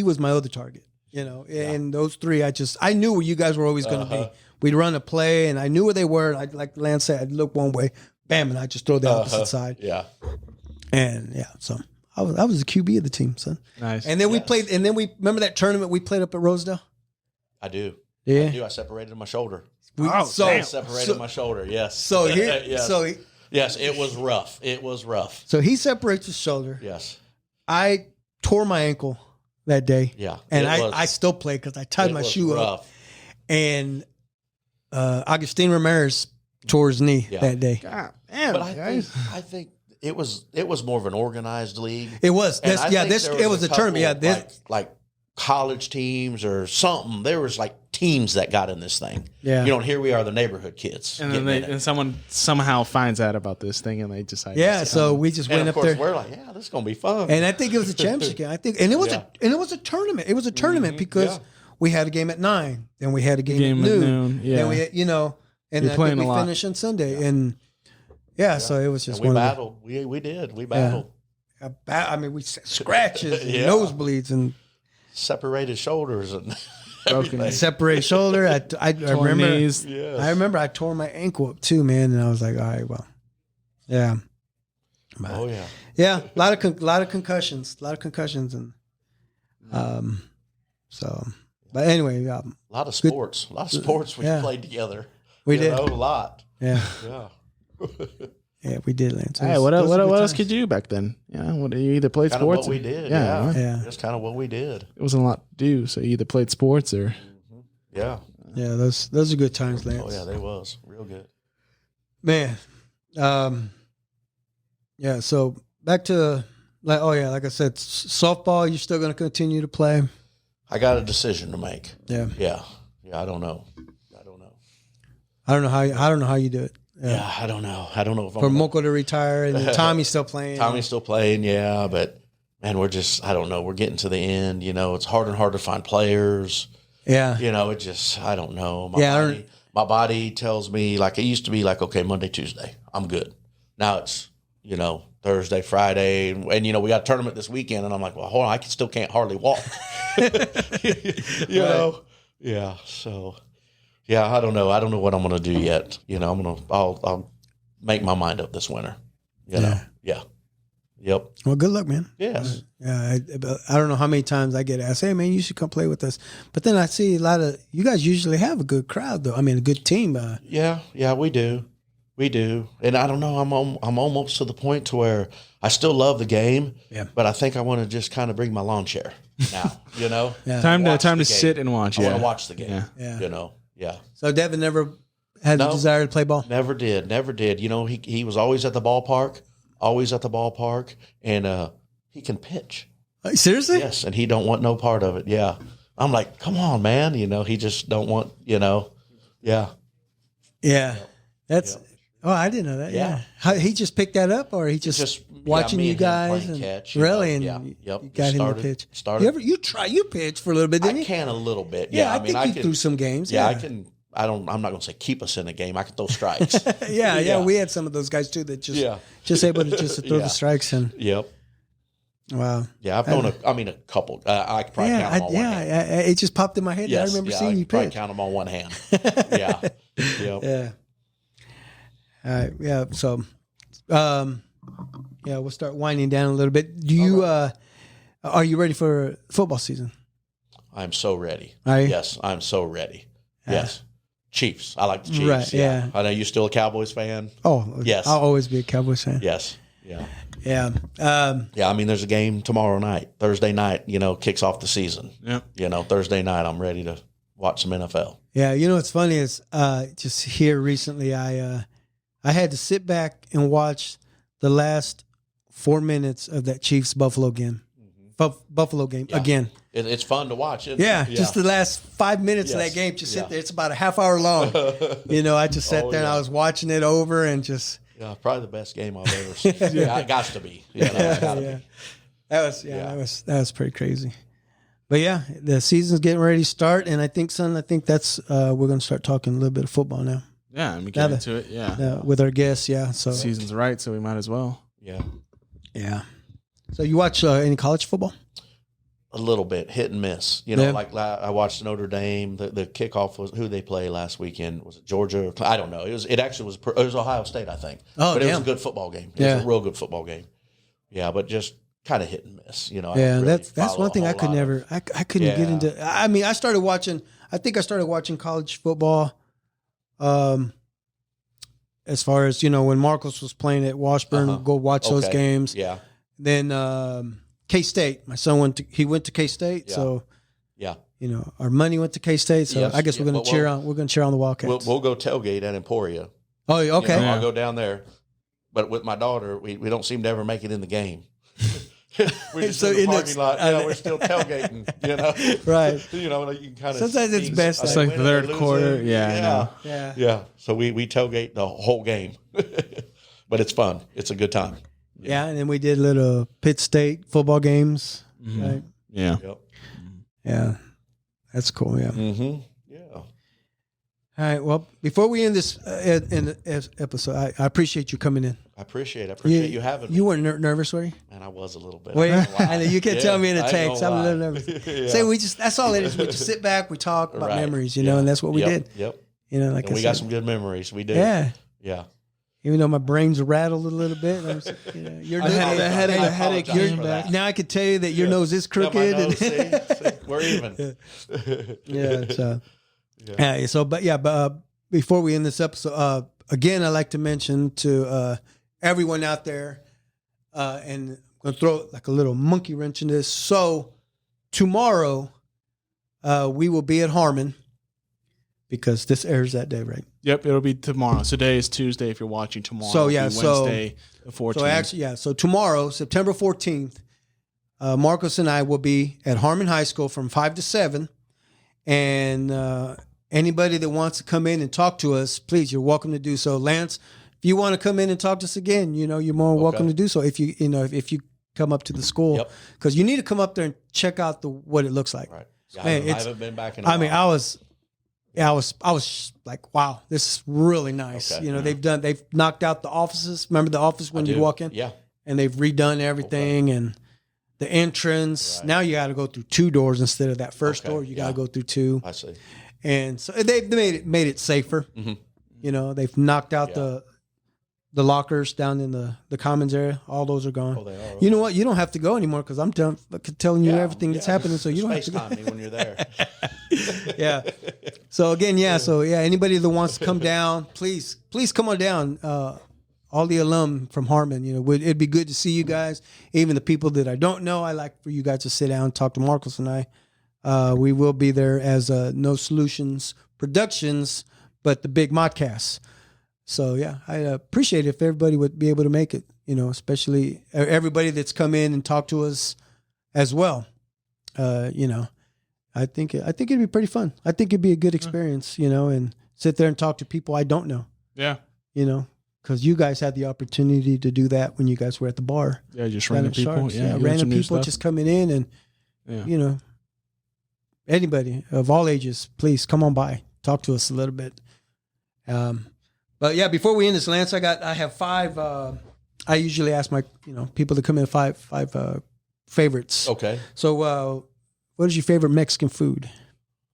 was my other target, you know. And those 3, I knew where you guys were always going to be. We'd run a play, and I knew where they were. And like Lance said, I'd look one way, bam, and I just throw the opposite side. Yeah, And so I was the QB of the team, son. Nice. And then we played, and then we remember that tournament we played up at Rosedale. I do. Yeah. I do. I separated my shoulder. I Separated my shoulder. Yes. So here, yes. Yes, it was rough. It was rough. So he separates his shoulder. Yes. I tore my ankle that day. Yeah. And It was- I still played because I tied it my was shoe up. rough. And Agustin Ramirez tore his knee Yeah. that day. God damn, But guys. I think it was more of an organized league. It was. And This, I yeah, think this there it was a tournament. Yeah, couple, this, like college teams or something. There was like teams that got in this thing. Yeah. You know, and here we are, the neighborhood kids. And then getting in it. and someone somehow finds out about this thing and they decide. yeah. to So come. we just And went of up course, there. we're like, yeah, this is gonna be fun. And I think it was a championship game. I think, and it was a tournament. It was a tournament because Yeah. we had a game at 9, then we had a game, Game at at noon, noon, yeah. then we had, you know, and You're I playing think a we lot. finished on Sunday, and so it was just And we one. battled. We did. We battled. I mean, we scratches, and Yeah. nosebleeds, and Separated shoulders and Broken everything. separated shoulder. I Torn remember. knees. Yes. I remember I tore my ankle up too, man, and I was like, all right, well, yeah, Oh yeah. yeah, a lot of concussions, and so, but anyway, A lot of sports. We Yeah. played together. we You did, know, a lot. yeah, Yeah. yeah, we did, Lance. Hey, what else times. could you do back then? Yeah, you either played Kind of sports. what we or- did. Yeah, Yeah. Yeah. That's kind of what we did. it wasn't a lot to do, so you either played sports or. Yeah. Yeah, those are good times, Lance. Oh yeah, they was real good. Man, yeah. So back to like I said, softball. You're still going to continue to play. I got a decision to make. Yeah. Yeah. I don't know. I don't know how you do it. Yeah, I don't know. I don't know if For I'm gonna- Moko to retire and then Tommy's still playing. Tommy's still playing, yeah, but man, I don't know. We're getting to the end. You know, it's harder and harder to find players. Yeah. You know, I don't know. Yeah, My body tells me, like, it used to be like, okay, Monday, Tuesday, I'm good. Now it's, you know, Thursday, Friday, and you know, we got a tournament this weekend, and I'm like, well, hold on, I still can't hardly walk. you know? Yeah, so, yeah, I don't know. I don't know what I'm going to do yet. You know, I'll make my mind up this winter. You know? Yeah. Yep. Well, good luck, man. Yes. Yeah. I don't know how many times I get asked, hey, man, you should come play with us. But then I see a lot of, you guys usually have a good crowd, though. I mean, a good team. Yeah, we do. We do. And I don't know, I'm almost to the point to where I still love the game, but I think I want to just kind of bring my lawn chair now, you know? Yeah. Time Watch to the game. sit and watch. I Yeah, want to watch the game, Yeah. you know? Yeah. So Devin never had the No. desire to play ball? Never did. You know, he was always at the ballpark, and he can pitch. Seriously? Yes, and he don't want no part of it. Yeah. I'm like, come on, man. You know, he just don't want, you know. Yeah. Yeah. That's, oh, I didn't know that. Yeah. How, he just picked that up or he just watching me you and him guys? playing And, catch, really? you know. And Yep. you got him to pitch. Started. You pitched for a little bit, didn't I you? can a little bit. Yeah, Yeah. I think you threw some games. Yeah, I can. I'm not going to say keep us in a game. I can throw strikes. Yeah. We had some of those guys too that just able to just throw the strikes and Yep. wow. Yeah, I've thrown a couple. I could probably count them on one hand. It just popped in my head. Yes, I remember yeah, seeing I you could probably pitch. count them on one hand. Yeah. Yep. Yeah. All right. Yeah. So, we'll start winding down a little bit. Do you, Are you ready for football season? I'm so ready. Are you? Yes, I'm so ready. Yes. Chiefs. I like the Chiefs. Right, yeah. I know you're still a Cowboys fan. Oh, Yes. I'll always be a Cowboys fan. Yes. Yeah. Yeah. Yeah, I mean, there's a game tomorrow night, Thursday night, kicks off the season. Yep. Thursday night, I'm ready to watch some NFL. Yeah, what's funny is just here recently, I had to sit back and watch the last 4 minutes of that Chiefs Buffalo game. Buffalo game again. It's fun to watch. Just the last 5 minutes of Yes. that game. Just sit there. It's about a half hour long. I just sat there and I was watching it over and just. Yeah, probably the best game I've ever seen. Yeah, it got to be. It gotta be. That was pretty crazy. But yeah, the season's getting ready to start, and I think that's we're going to start talking a little bit of football now. Yeah, and we get into it. Yeah, with our guests. Yeah, so season's right, so we might as well. Yeah. So you watch any college football? A little bit, hit and miss. Like I watched Notre Dame. The kickoff was who they play last weekend. Was it Georgia? I don't know. It was Ohio State, I think. Oh, but it was damn. a good football game. It was a real good football game. Yeah, but just kind of hit and miss. I don't really that's one thing I could never. I couldn't get into. I mean, I started watching. I think I started watching college football. As far as when Marcos was playing at Washburn, go watch those games. Yeah. Then K-State. My son went to K-State, so our money went to K-State. So Yes. I guess we're going to cheer on. We're going to cheer on the Wildcats. We'll go tailgate at Emporia. Oh, okay. I'll go down there. But with my daughter, we don't seem to ever make it in the game. We're just in the parking lot. We're still tailgating. Right. You can kind of. Sometimes it's best. It's like the third quarter. Yeah. Yeah. So we tailgate the whole game, but it's fun. It's a good time. Yeah, and then we did little Pitt State football games. Mm-hmm. Right? Yeah. Yep. Yeah. That's cool. Yeah. Mm-hmm. Yeah. All right. Well, before we end this episode, I appreciate you coming in. I appreciate you having me. You weren't nervous, were you? And I was a little bit. Were you? I know you can tell me in the I ain't text. gonna I'm a little lie. nervous. Yeah. Say that's all it is. We just sit back, we talk about Right. memories, and that's what we did. Yep. Like And we got some good memories. We did. Yeah. Yeah. Even though my brain's rattled a little bit, your I had the headache apologize came for back. that. now I could tell you that your nose is Yeah, crooked. my nose, see? We're even. But before we end this episode, again, I'd like to mention to everyone out there, and I'm going to throw like a little monkey wrench in this. So tomorrow, we will be at Harmon because this airs that day, right? Yep, it'll be tomorrow. So today is Tuesday. If you're watching tomorrow, So, it'll be so- Wednesday the 14th. So actually, so tomorrow, September 14th, Marcos and I will be at Harmon High School from 5 to 7. And anybody that wants to come in and talk to us, please, you're welcome to do so. Lance, if you want to come in and talk to us again, you're more welcome to do so. If you come up to the school, because you need to come up there and check out what it looks like. Right. Yeah, Man, I haven't been back in a while. I was like, wow, this is really nice. Okay. They've knocked out the offices. Remember the office when you walk in? Yeah. And they've redone everything and the entrance. Right. Now you got to go through 2 doors instead of that first door. You got to go through 2. I see. And so they've made it safer. Mm-hmm. They've knocked out the lockers down in the commons area. All those are gone. Oh, they are. You know what? You don't have to go anymore because I'm telling you everything that's happening. So you don't have to go. FaceTime me when you're there. Yeah. So again, anybody that wants to come down, please come on down. All the alum from Harmon, it'd be good to see you guys. Even the people that I don't know, I like for you guys to sit down and talk to Marcos and I. We will be there as No Solutions Productions, but the Big Modcast. So I appreciate it if everybody would be able to make it. Especially everybody that's come in and talked to us as well. I think it'd be pretty fun. I think it'd be a good experience. And sit there and talk to people I don't know. Yeah. Because you guys had the opportunity to do that when you guys were at the bar. Yeah, just random people. Sharks. Yeah, random people just coming in and, anybody of all ages, please come on by. Talk to us a little bit. But before we end this, Lance, I have 5. I usually ask my people to come in 5 favorites. Okay. So what is your favorite Mexican food?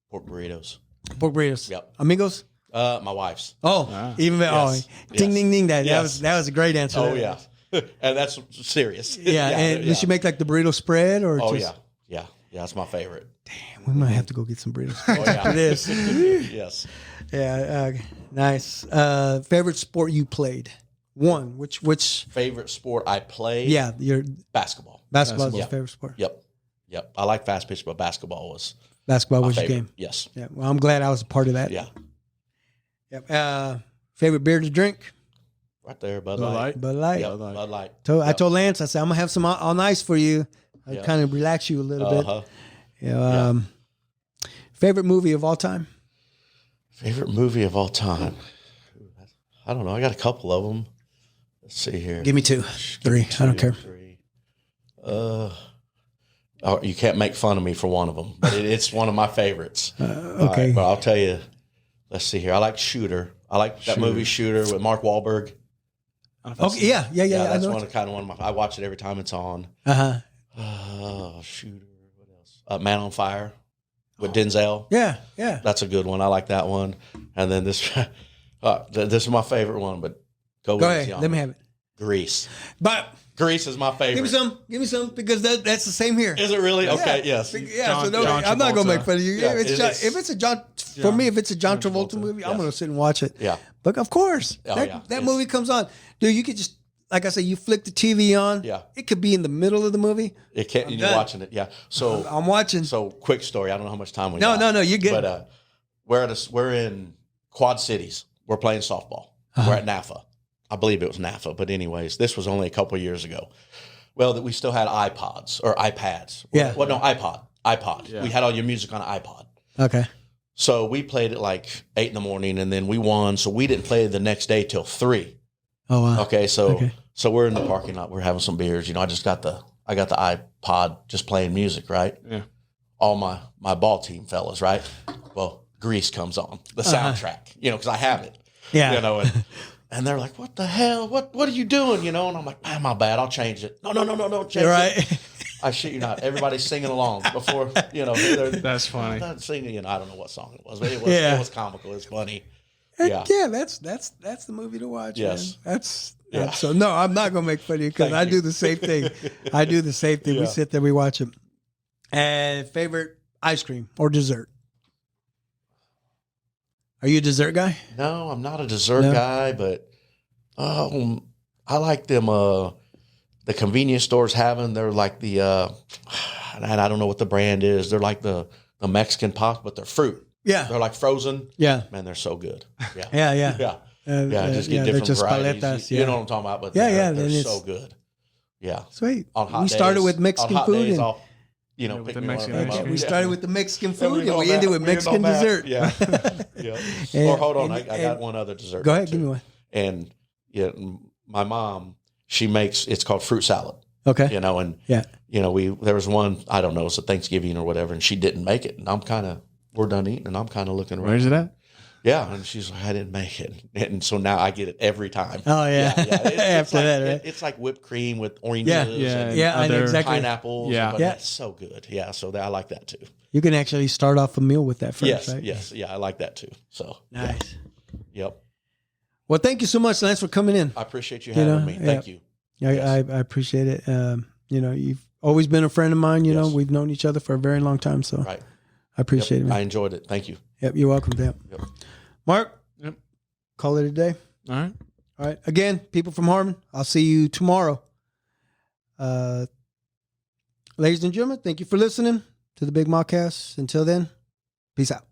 Pork burritos. Pork burritos. Yep. Amigos? My wife's. Oh, even better. Yes. Oh, ding, Yes. ding, ding. That Yes. was a great answer. Oh yeah. And that's serious. Yeah, and does she make like the burrito spread or? Oh just, yeah, that's my favorite. Damn, we might have to go get some burritos Oh yeah, after this. yes. Yeah, nice. Favorite sport you played? One. Which? Favorite sport I played? Yeah, your Basketball. basketball is your Yeah. favorite sport. Yep. I like fast pitch, but basketball was Basketball my was your favorite. game. Yes. Yeah. Well, I'm glad I was a part of that. Yeah. Yep. Favorite beer to drink? Right there, Bud Bud Light. Light? Bud Light. Yep, Bud Light. I Yep. told Lance, I said, I'm gonna have some on ice for you. I Yeah. kind of relax you a little bit. Uh-huh. Yeah. Favorite movie of all time? Favorite movie of all time? I don't know. I got a couple of them. Let's see here. Give me two, three. I don't care. Three. You can't make fun of me for one of them, but it's one of my favorites. Okay. All right, but I'll tell you. Let's see here. I like Shooter. I like that movie Shooter with Mark Wahlberg. Okay. Yeah. That's I one of my. I watch it every time it's on. Shooter. What else? Man on Fire with Denzel. Yeah. That's a good one. I like that one. And then this. This is my favorite one, but Go ahead. Let me have it. Grease. But Grease is my favorite. give me some, because that's the same here. Is it really? Okay, yes. Yeah, John I'm not gonna Travolta. make fun of you. Yeah, if it's a John, for me, if it's a John Travolta movie, I'm Yes. gonna sit and watch it. Yeah. But of course, Oh, that yeah. movie comes on, dude. You could just, like I say, you flick the TV on. Yeah. It could be in the middle of the movie. It can't. You're done. watching it. Yeah. So I'm watching. So quick story. I don't know how much time we No, got. no, you're good. But we're in Quad Cities. We're playing softball. Uh-huh. We're at NAFA. I believe it was NAFA. But anyways, this was only a couple of years ago. Well, that we still had iPods or iPads. Yeah. Well, no, iPod. Yeah. We had all your music on an iPod. Okay. So we played at like 8 in the morning, and then we won. So we didn't play the next day till 3. Oh wow. Okay, so Okay. so we're in the parking lot. We're having some beers. I just got the iPod just playing music, right? Yeah. All my ball team fellas, right? Well, Grease comes on the soundtrack, because I have it, Yeah. and they're like, "What the hell? What are you doing?" And I'm like, "My bad. I'll change it." No, change You're right. it. I shit you not. Everybody's singing along before, they're That's funny. not singing. I don't know what song it was, but it was comical. It's funny. Yeah. Yeah. That's the movie to watch. Yes. Man. That's Yeah. so. No, I'm not gonna make fun of you because Thank I you. do the same thing. We Yeah. sit there, we watch it. And favorite ice cream or dessert? Are you a dessert guy? No, I'm not a dessert No? guy, but I like them. The convenience stores having they're like the and I don't know what the brand is. They're like the Mexican pops, but they're fruit. Yeah. They're like frozen. Yeah. Man, they're so good. Yeah, Yeah. Yeah. yeah. Just get they're different just varieties. paletas, You yeah. know what I'm talking about? But Yeah, they're then so it's- good. Yeah. Sweet. On hot We days, started with Mexican on hot food days, and I'll, with pick the me one of Mexican them ice up. cream. we started with the Mexican food and go we back- ended with we go Mexican back. dessert. Yeah. Yeah. Or hold on, I got one other dessert. Go ahead, too. give me one. And my mom, she makes it's called fruit salad. Okay. And Yeah. there was one, I don't know, it's a Thanksgiving or whatever, and she didn't make it, and we're done eating, and I'm kind of looking around. Where's it at? Yeah, and she's like, I didn't make it, and so now I get it every time. Oh yeah. It's After like, that, right? it's like whipped cream with oranges, Yeah. and Yeah, I know other exactly. pineapples, Yeah. but Yeah. it's so good. Yeah, so I like that too. You can actually start off a meal with that first, Yes, right? yes, yeah, I like that too. So Nice. yep, Well, thank you so much, Lance, for coming in. I appreciate you having me. Thank you. I appreciate it. You've always been a friend of mine. Yes. We've known each other for a very long time, so Right, I appreciate Yep, it, man. I enjoyed it. Thank you. Yep, you're welcome, Dan. Yep. Mark, Yep. call it a day. All right. All right. Again, people from Harmon, I'll see you tomorrow. Ladies and gentlemen, thank you for listening to the Big Mawcast. Until then, peace out.